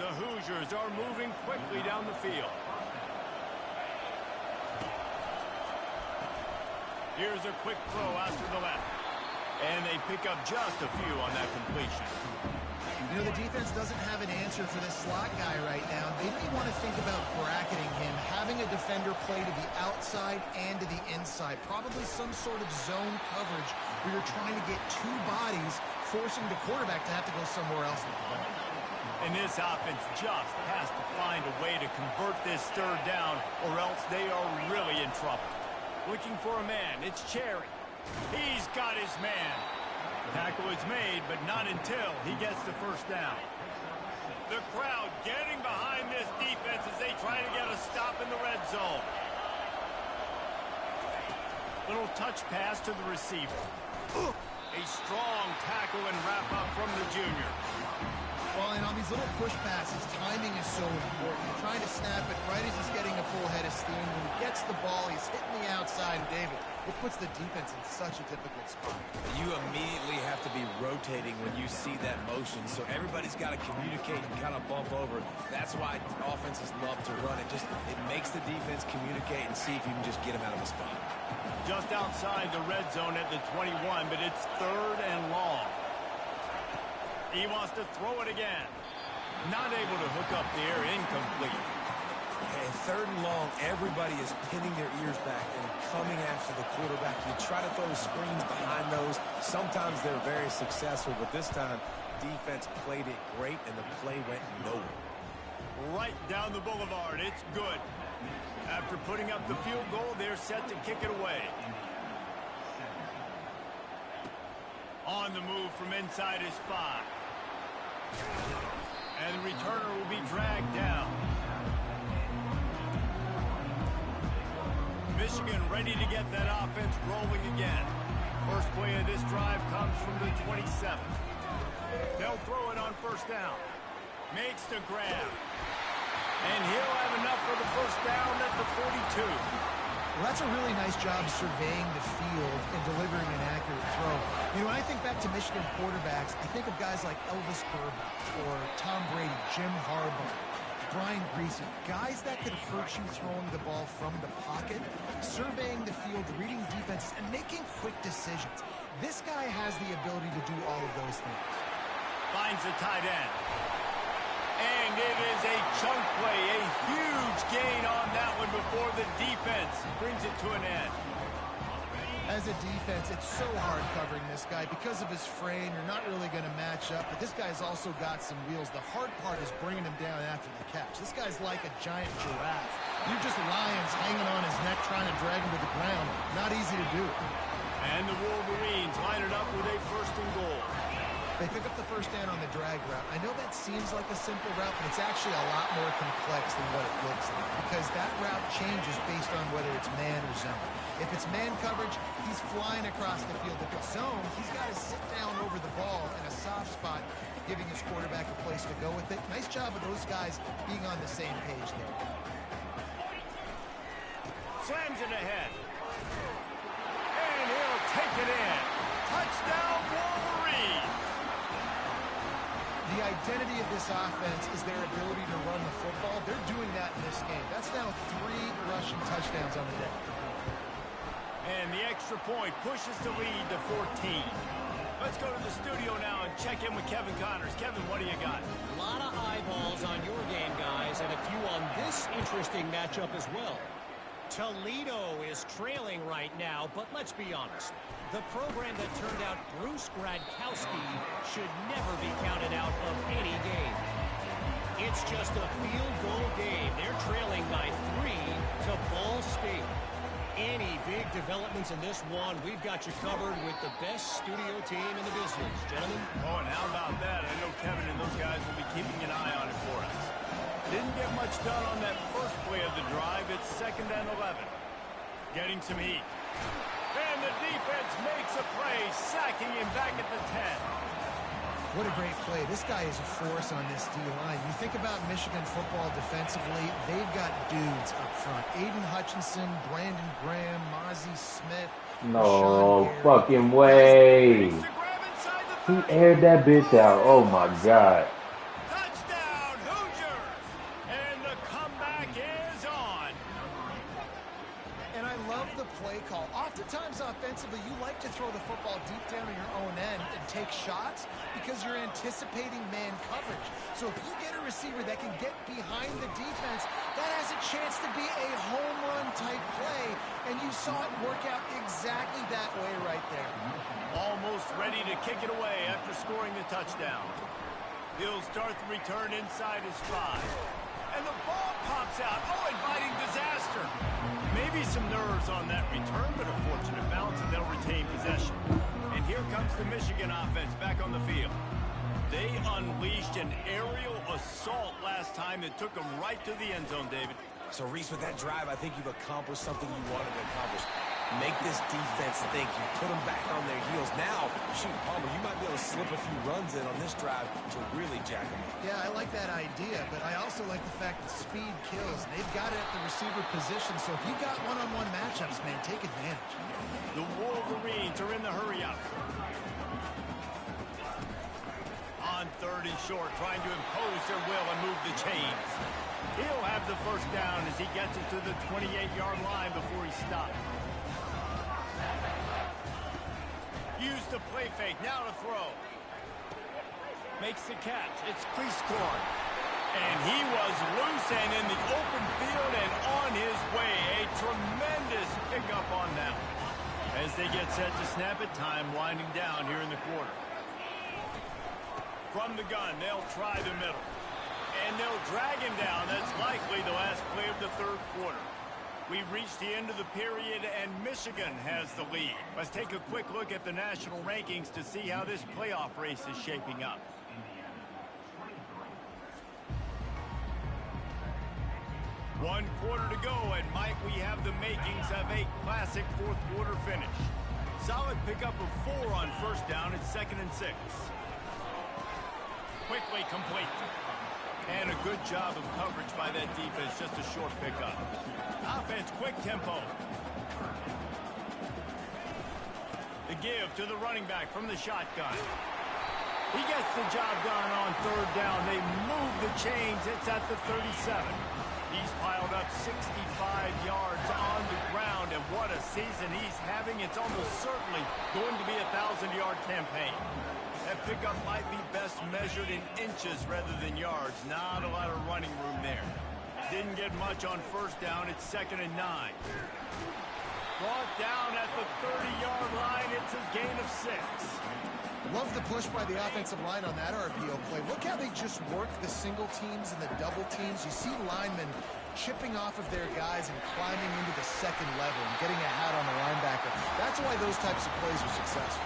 The Hoosiers are moving quickly down the field. Here's a quick throw out to the left. And they pick up just a few on that completion. You know, the defense doesn't have an answer for this slot guy right now. They may want to think about bracketing him, having a defender play to the outside and to the inside. Probably some sort of zone coverage where you're trying to get two bodies, forcing the quarterback to have to go somewhere else with the ball. And this offense just has to find a way to convert this third down, or else they are really in trouble. Looking for a man. It's Cherry. He's got his man. Tackle is made, but not until he gets the first down. The crowd getting behind this defense as they try to get a stop in the red zone. Little touch pass to the receiver. A strong tackle and wrap up from the junior. Well, and on these little push passes, timing is so important. You're trying to snap it right as he's getting a full head of steam. When he gets the ball, he's hitting the outside, David. It puts the defense in such a difficult spot. You immediately have to be rotating when you see that motion, so everybody's got to communicate and kind of bump over. That's why offenses love to run it. It makes the defense communicate and see if you can just get them out of a spot. Just outside the red zone at the 21, but it's third and long. He wants to throw it again. Not able to hook up there, incomplete. Hey, third and long, everybody is pinning their ears back and coming after the quarterback. You try to throw screens behind those. Sometimes they're very successful, but this time, defense played it great, and the play went nowhere. Right down the boulevard. It's good. After putting up the field goal, they're set to kick it away. On the move from inside his 5. And the returner will be dragged down. Michigan ready to get that offense rolling again. First play of this drive comes from the 27. They'll throw it on first down. Makes the grab. And he'll have enough for the first down at the 42. Well, that's a really nice job surveying the field and delivering an accurate throw. You know, when I think back to Michigan quarterbacks, I think of guys like Elvis Grbac or Tom Brady, Jim Harbaugh, Brian Griese, guys that could hurt you throwing the ball from the pocket, surveying the field, reading defenses, and making quick decisions. This guy has the ability to do all of those things. Finds the tight end. And it is a chunk play, a huge gain on that one before the defense brings it to an end. As a defense, it's so hard covering this guy. Because of his frame, you're not really going to match up, but this guy's also got some wheels. The hard part is bringing him down after the catch. This guy's like a giant giraffe. You're just lions hanging on his neck trying to drag him to the ground. Not easy to do. And the Wolverines line it up with a first and goal. They pick up the first down on the drag route. I know that seems like a simple route, but it's actually a lot more complex than what it looks like, because that route changes based on whether it's man or zone. If it's man coverage, he's flying across the field. If it's zone, he's got to sit down over the ball in a soft spot, giving his quarterback a place to go with it. Nice job of those guys being on the same page there. Slams it ahead. And he'll take it in. Touchdown, Wolverine! The identity of this offense is their ability to run the football. They're doing that in this game. That's now 3 rushing touchdowns on the day. And the extra point pushes the lead to 14. Let's go to the studio now and check in with Kevin Connors. Kevin, what do you got? A lot of eyeballs on your game, guys, and a few on this interesting matchup as well. Toledo is trailing right now, but let's be honest. The program that turned out Bruce Gradkowski should never be counted out of any game. It's just a field goal game. They're trailing by 3 to ball speed. Any big developments in this one, we've got you covered with the best studio team in the business. Gentlemen? Oh, and how about that? I know Kevin and those guys will be keeping an eye on it for us. Didn't get much done on that first play of the drive. It's 2nd and 11. Getting some heat. And the defense makes a play, sacking him back at the 10. What a great play. This guy is a force on this D-line. You think about Michigan football defensively, they've got dudes up front. Aiden Hutchinson, Brandon Graham, Mozzie Smith. No fucking way. He aired that bitch out. Oh, my God. Touchdown, Hoosiers! And the comeback is on. And I love the play call. Oftentimes offensively, you like to throw the football deep down on your own end and take shots because you're anticipating man coverage. So if you get a receiver that can get behind the defense, that has a chance to be a home run type play. And you saw it work out exactly that way right there. Almost ready to kick it away after scoring the touchdown. He'll start the return inside his 5. And the ball pops out. Oh, inviting disaster. Maybe some nerves on that return, but a fortunate bounce, and they'll retain possession. And here comes the Michigan offense back on the field. They unleashed an aerial assault last time that took them right to the end zone, David. So, Reese, with that drive, I think you've accomplished something you wanted to accomplish. Make this defense think. You put them back on their heels. Now, shoot, Palmer, you might be able to slip a few runs in on this drive to really jack them up. Yeah, I like that idea, but I also like the fact that speed kills. They've got it at the receiver position, so if you got one-on-one matchups, man, take advantage. The Wolverines are in the hurry-up. On 3rd and short, trying to impose their will and move the chains. He'll have the first down as he gets it to the 28-yard line before he stops. Use the play fake, now to throw. Makes the catch, it's Cleescorn. And he was loose and in the open field and on his way. A tremendous pickup on that one. As they get set to snap it, time winding down here in the quarter. From the gun, they'll try the middle. And they'll drag him down. That's likely the last play of the 3rd quarter. We've reached the end of the period, and Michigan has the lead. Let's take a quick look at the national rankings to see how this playoff race is shaping up. One quarter to go, and might we have the makings of a classic 4th quarter finish. Solid pickup of 4 on first down. It's 2nd and 6. Quickly complete. And a good job of coverage by that defense, just a short pickup. Offense, quick tempo. The give to the running back from the shotgun. He gets the job done on 3rd down. They move the chains. It's at the 37. He's piled up 65 yards on the ground, and what a season he's having. It's almost certainly going to be a 1,000-yard campaign. That pickup might be best measured in inches rather than yards. Not a lot of running room there. Didn't get much on first down. It's 2nd and 9. Brought down at the 30-yard line. It's a gain of 6. Love the push by the offensive line on that RPO play. Look how they just work the single teams and the double teams. You see linemen chipping off of their guys and climbing into the 2nd level and getting a hat on the linebacker. That's why those types of plays are successful.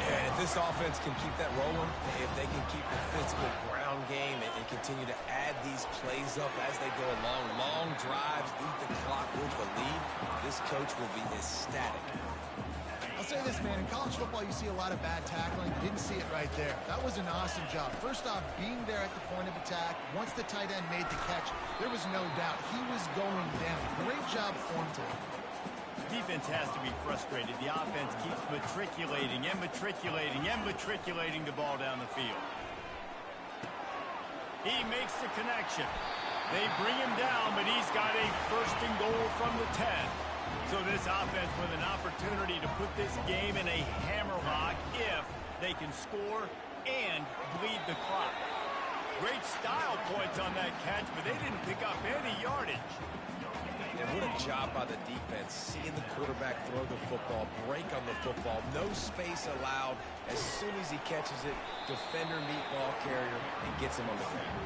And if this offense can keep that rolling, if they can keep the physical ground game and continue to add these plays up as they go along, long drives, eat the clock with the lead, this coach will be ecstatic. I'll say this, man. In college football, you see a lot of bad tackling. You didn't see it right there. That was an awesome job. First off, being there at the point of attack. Once the tight end made the catch, there was no doubt he was going down. Great job form today. Defense has to be frustrated. The offense keeps matriculating and matriculating and matriculating the ball down the field. He makes the connection. They bring him down, but he's got a 1st and goal from the 10. So this offense with an opportunity to put this game in a hammerlock if they can score and bleed the clock. Great style points on that catch, but they didn't pick up any yardage. And what a job by the defense, seeing the quarterback throw the football, break on the football, no space allowed. As soon as he catches it, defender meet ball carrier and gets him on the ground.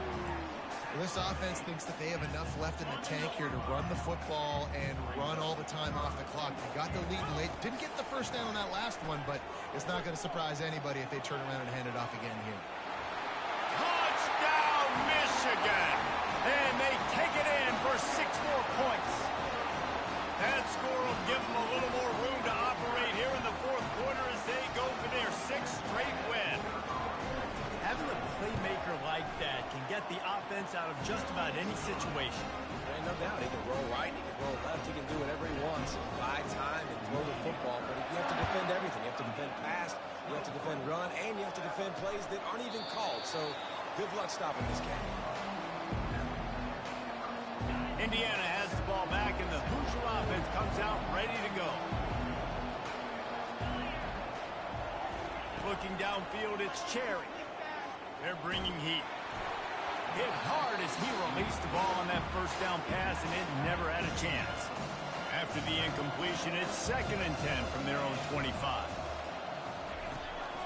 Well, this offense thinks that they have enough left in the tank here to run the football and run all the time off the clock. They got the lead late. Didn't get the first down on that last one, but it's not going to surprise anybody if they turn around and hand it off again here. Touchdown, Michigan! And they take it in for 6 more points. That score will give them a little more room to operate here in the fourth quarter as they go for their 6th straight win. Having a playmaker like that can get the offense out of just about any situation. There ain't no doubt. He can roll right, he can roll left, he can do whatever he wants. Buy time and throw the football, but you have to defend everything. You have to defend pass, you have to defend run, and you have to defend plays that aren't even called. So good luck stopping this game. Indiana has the ball back, and the Hoosier offense comes out ready to go. Looking downfield, it's Cherry. They're bringing heat. Hit hard as he released the ball on that first down pass, and it never had a chance. After the incompletion, it's 2nd and 10 from their own 25.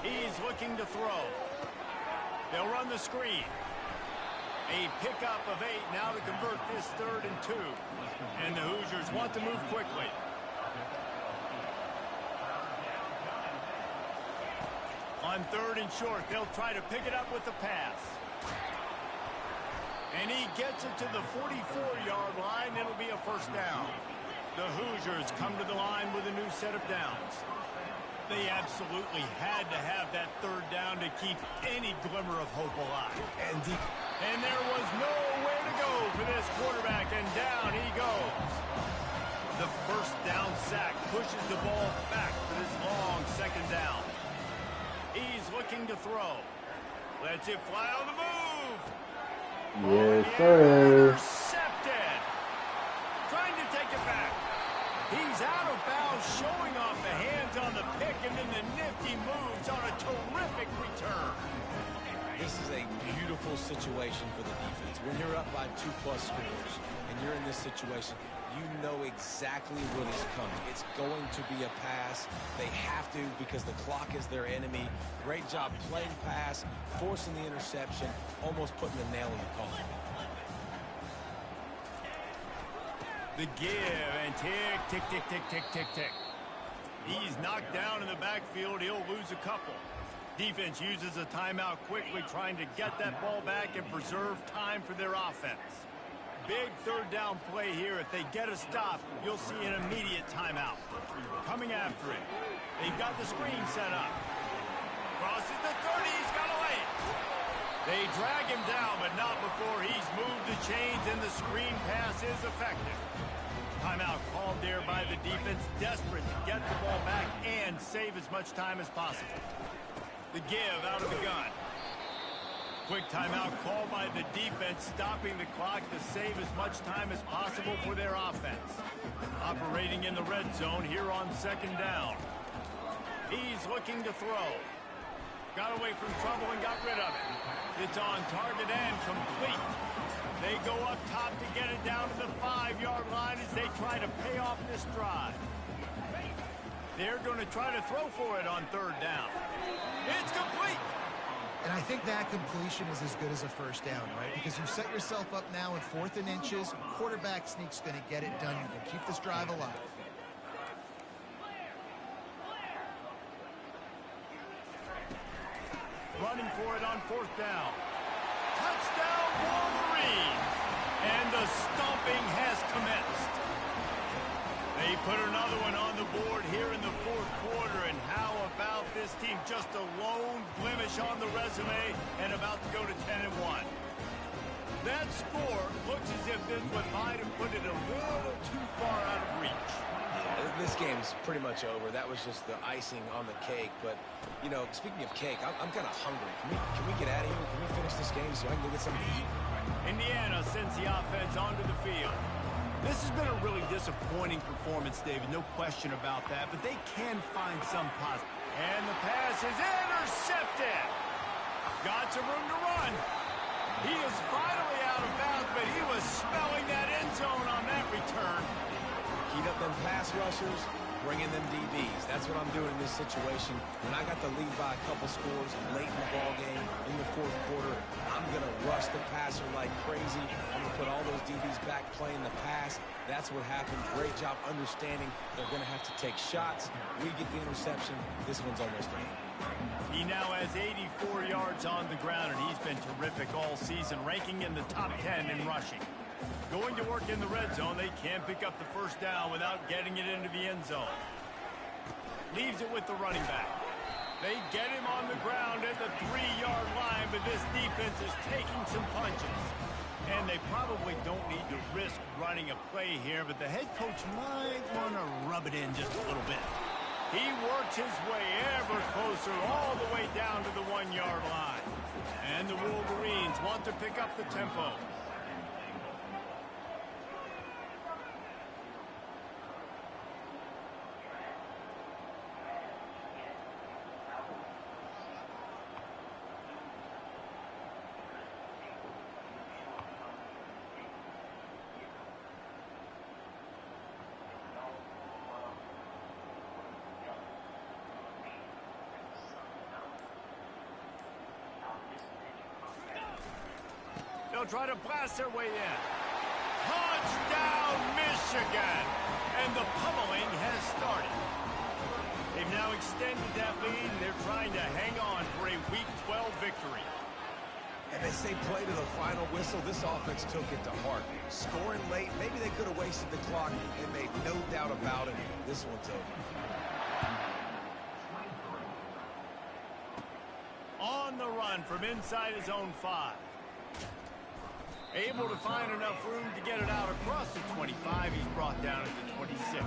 He's looking to throw. They'll run the screen. A pickup of 8 now to convert this 3rd and 2. And the Hoosiers want to move quickly. On 3rd and short, they'll try to pick it up with the pass. And he gets it to the 44-yard line. It'll be a first down. The Hoosiers come to the line with a new set of downs. They absolutely had to have that 3rd down to keep any glimmer of hope alive. And there was nowhere to go for this quarterback, and down he goes. The first down sack pushes the ball back for this long 2nd down. He's looking to throw. Lets it fly on the move. Yes, sir. Intercepted. Trying to take it back. He's out of bounds, showing off the hands on the pick, and then the nifty moves on a terrific return. This is a beautiful situation for the defense. When you're up by 2+ scores and you're in this situation, you know exactly what is coming. It's going to be a pass. They have to because the clock is their enemy. Great job playing pass, forcing the interception, almost putting the nail in the coffin. The give, and tick, tick, tick, tick, tick, tick, tick. He's knocked down in the backfield. He'll lose a couple. Defense uses a timeout quickly, trying to get that ball back and preserve time for their offense. Big 3rd down play here. If they get a stop, you'll see an immediate timeout. Coming after it. They've got the screen set up. Crosses the 30. He's got to lay it. They drag him down, but not before he's moved the chains, and the screen pass is effective. Timeout called there by the defense, desperate to get the ball back and save as much time as possible. The give out of the gun. Quick timeout called by the defense, stopping the clock to save as much time as possible for their offense. Operating in the red zone here on 2nd down. He's looking to throw. Got away from trouble and got rid of it. It's on target and complete. They go up top to get it down to the 5-yard line as they try to pay off this drive. They're going to try to throw for it on 3rd down. It's complete. And I think that completion is as good as a first down, right? Because you set yourself up now in 4th and inches. Quarterback sneak's going to get it done. You can keep this drive alive. Running for it on 4th down. Touchdown, Wolverines! And the stomping has commenced. They put another one on the board here in the 4th quarter, and how about this team? Just a lone blemish on the resume and about to go to 10-1. That score looks as if this one might have put it a little too far out of reach. This game's pretty much over. That was just the icing on the cake. But, you know, speaking of cake, I'm kind of hungry. Can we get out of here? Can we finish this game so I can go get something to eat? Indiana sends the offense onto the field. This has been a really disappointing performance, David. No question about that. But they can find some positive. And the pass is intercepted. Got some room to run. He is finally out of bounds, but he was smelling that end zone on that return. Heat up them pass rushers, bring in them DBs. That's what I'm doing in this situation. When I got the lead by a couple scores late in the ball game, in the 4th quarter, I'm going to rush the passer like crazy. I'm going to put all those DBs back playing the pass. That's what happened. Great job understanding they're going to have to take shots. We get the interception. This one's almost in. He now has 84 yards on the ground, and he's been terrific all season, ranking in the top 10 in rushing. Going to work in the red zone, they can't pick up the first down without getting it into the end zone. Leaves it with the running back. They get him on the ground at the 3-yard line, but this defense is taking some punches. And they probably don't need to risk running a play here, but the head coach might want to rub it in just a little bit. He works his way ever closer all the way down to the 1-yard line. And the Wolverines want to pick up the tempo. They'll try to blast their way in. Touchdown, Michigan! And the pummeling has started. They've now extended that lead, and they're trying to hang on for a Week 12 victory. And they say play to the final whistle. This offense took it to heart. Scoring late, maybe they could have wasted the clock. They made no doubt about it. This one's over. On the run from inside his own 5. Able to find enough room to get it out across the 25. He's brought down at the 26.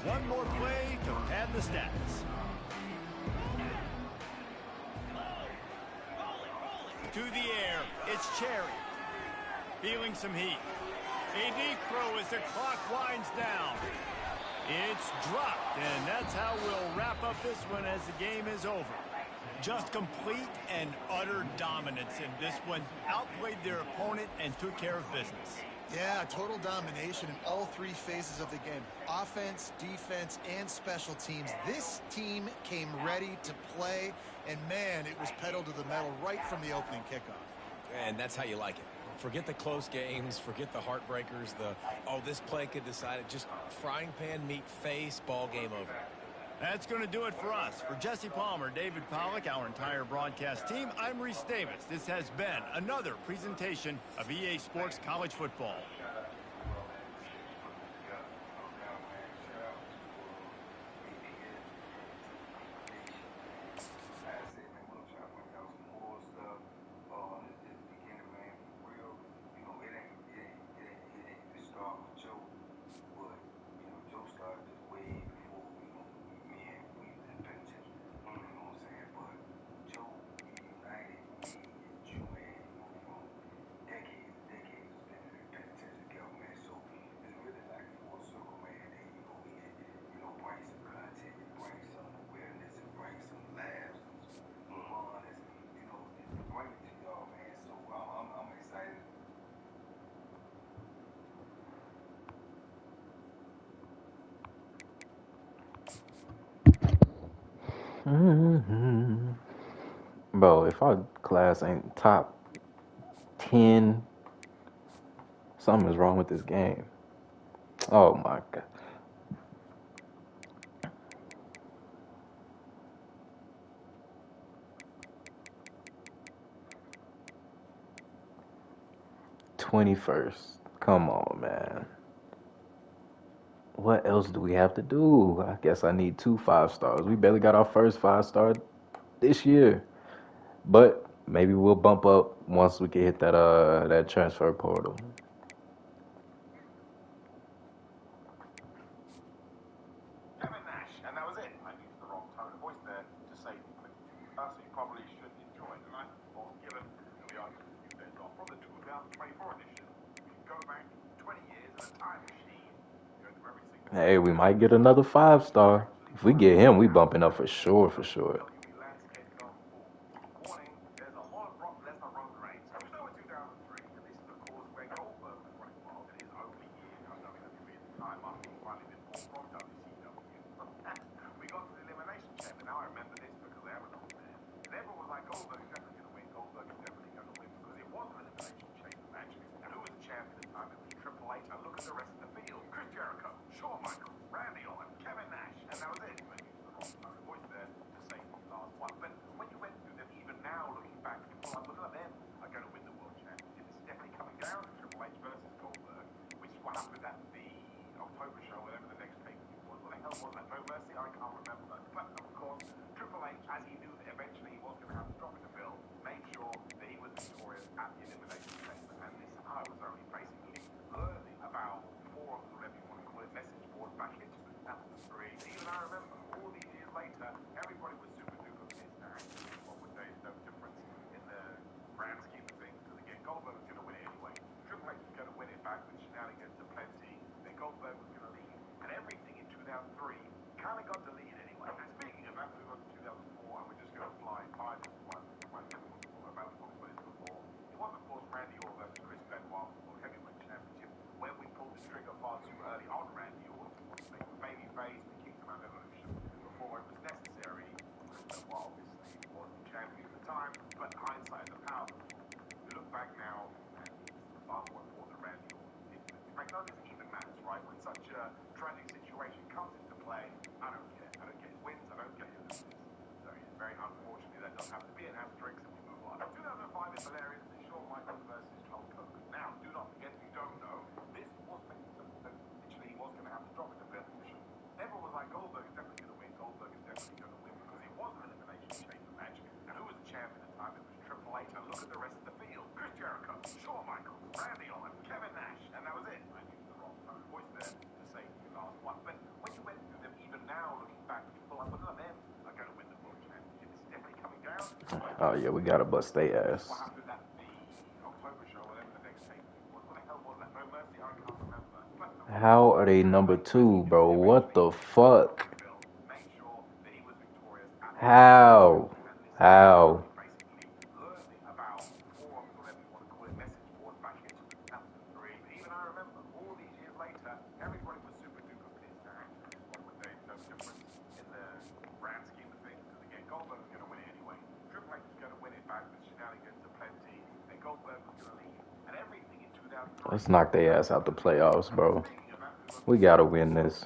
One more play to pad the stats. To the air, it's Cherry. Feeling some heat. A deep throw as the clock winds down. It's dropped, and that's how we'll wrap up this one as the game is over. Just complete and utter dominance in this one. Outplayed their opponent and took care of business. Yeah, total domination in all 3 phases of the game. Offense, defense, and special teams. This team came ready to play, and man, it was pedal to the metal right from the opening kickoff. And that's how you like it. Forget the close games, forget the heartbreakers, this play could decide it. Just frying pan, meat face, ball game over. That's going to do it for us. For Jesse Palmer, David Pollack, our entire broadcast team, I'm Reese Davis. This has been another presentation of EA Sports College Football. Bro, if our class ain't top 10, something is wrong with this game. Oh my God. '21st. Come on, man. What else do we have to do? I guess I need 2 5-stars. We barely got our first 5-star this year. But maybe we'll bump up once we can hit that transfer portal. Kevin Nash, and that was it. I used the wrong tone of voice there to say something. So you probably should enjoy it. And I thought, given that we are new days off from the 2024 edition, we can go back 20 years in a time machine. Go through every single Hey, we might get another 5-star. If we get him, we bumping up for sure, for sure. landscape going forward. Warning, there's a lot of Brock Lesnar road rage. So we start with 2003, and this is of course where Goldberg was running wild in his only year of WWE at the time after he finally been pulled from WCW. We got to the Elimination Chamber. Now I remember this because Aaron was there. And everyone was like, Goldberg is definitely going to win. Goldberg is definitely going to win because it was an Elimination Chamber match. And who was the champion at the time? It was Triple H. And look at the rest of the field. Chris Jericho, Shawn Michaels, Randy Orton, Kevin Nash, and that was it. But you used the wrong tone of voice there to say the last one. But when you went through them, even now looking back, people are like, look at them are going to win the world championship. This is definitely coming down to Triple H versus find it hilarious that Shawn Michaels versus Hulk Hogan. Now, do not forget, if you don't know, this was literally he was going to have to drop it to Bill. Everyone was like, Goldberg is definitely going to win. Goldberg is definitely going to win because it was an elimination chamber match. And who was the champion at the time? It was Triple H. And look at the rest of the field. Chris Jericho, Shawn Michaels, Randy Orton, Kevin Nash. And that was it. I used the wrong tone of voice there to say the last one. But when you went through them, even now, looking back, people like, well, none of them are going to win the World Championship. It's definitely coming down. Oh yeah, we gotta bust their ass. What happened at the October show, whatever the next tape was? What the hell was that? No Mercy, I can't remember. But How are they number 2, bro? What the fuck? made sure that he was victorious at How? How? basically learning about forums, whatever you want to call it, message boards back in 2003. But even I remember, all these years later, everybody was super duper pissed at what would they no difference in the grand scheme of things. Because again, Goldberg was going to win it anyway. Triple H was going to win it back with shenanigans aplenty, and Goldberg was going to leave. And everything in 2003. Let's knock their ass out the playoffs, bro. We gotta win this.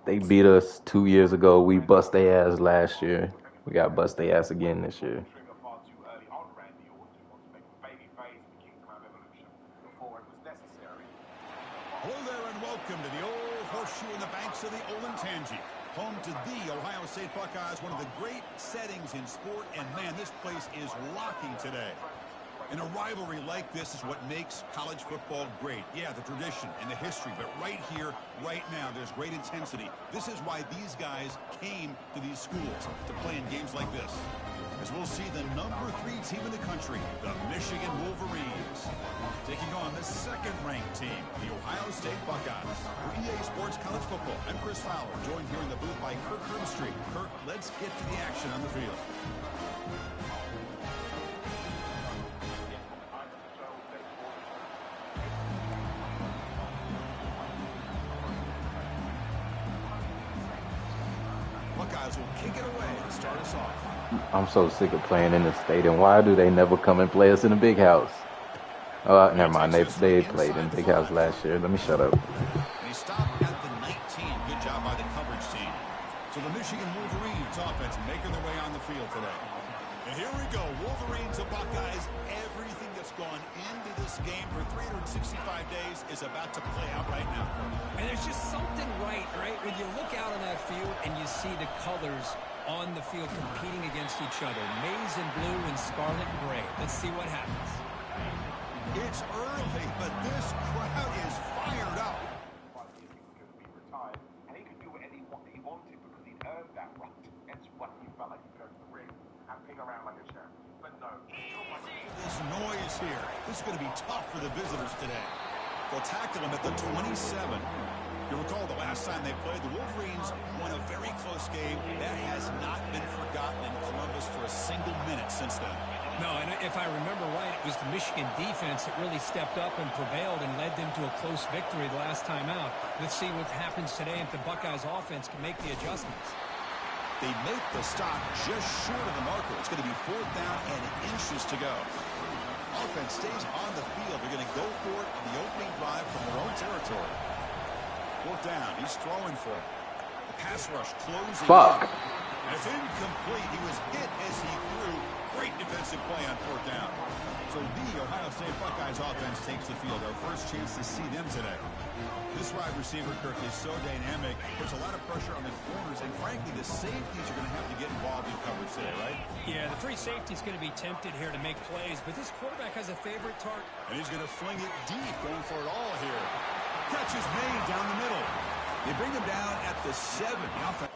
They beat us 2 years ago. We bust their ass last year. We gotta bust their ass again this year. Hello there and welcome to the old horseshoe in the banks of the Olentangy. Home to the Ohio State Buckeyes, one of the great settings in sport. And man, this place is rocking today. And a rivalry like this is what makes college football great. Yeah, the tradition and the history, but right here, right now, there's great intensity. This is why these guys came to these schools to play in games like this. As we'll see the number 3 team in the country, the Michigan Wolverines, taking on the second-ranked team, the Ohio State Buckeyes. For EA Sports College Football, I'm Chris Fowler, joined here in the booth by Kirk Herbstreit. Kirk, let's get to the action on the field. Buckeyes will kick it away to start us off. I'm so sick of playing in the stadium. Why do they never come and play us in the big house? Never mind. They played in the big house last year. Let me shut up. And he stopped at the 19. Good job by the coverage team. So the Michigan Wolverines offense making their way on the field today. And here we go. Wolverines to Buckeyes. Everything that's gone into this game for 365 days is about to play out right now. And there's just something right? When you look out on that field and you see the colors on the field competing against each other. Maize and blue and scarlet and gray. Let's see what happens. It's early, but this crowd is fired up. He was going to be retired, and he could do whatever he wanted because he'd earned that right. That's why he felt like he'd go to the ring and ping around like a champ. But no. This noise here. This is going to be tough for the visitors today. They'll tackle him at the 27. You recall the last time they played, the Wolverines won a very close game. That has not been forgotten in Columbus for a single minute since then. No, and if I remember right, it was the Michigan defense that really stepped up and prevailed and led them to a close victory the last time out. Let's see what happens today if the Buckeyes offense can make the adjustments. They make the stop just short of the marker. It's going to be 4th down and inches to go. Offense stays on the field. They're going to go for it on the opening drive from their own territory. 4th down. He's throwing for it. The pass rush closing. Fuck. And it's incomplete. He was hit as he threw. Great defensive play on 4th down. So the Ohio State Buckeyes offense takes the field. Our first chance to see them today. This wide receiver, Kirk, is so dynamic. Puts a lot of pressure on the corners. And frankly, the safeties are going to have to get involved in coverage today, right? Yeah, the free safety's going to be tempted here to make plays. But this quarterback has a favorite target. And he's going to fling it deep, going for it all here. Catch is made down the middle. They bring him down at the 7. The offense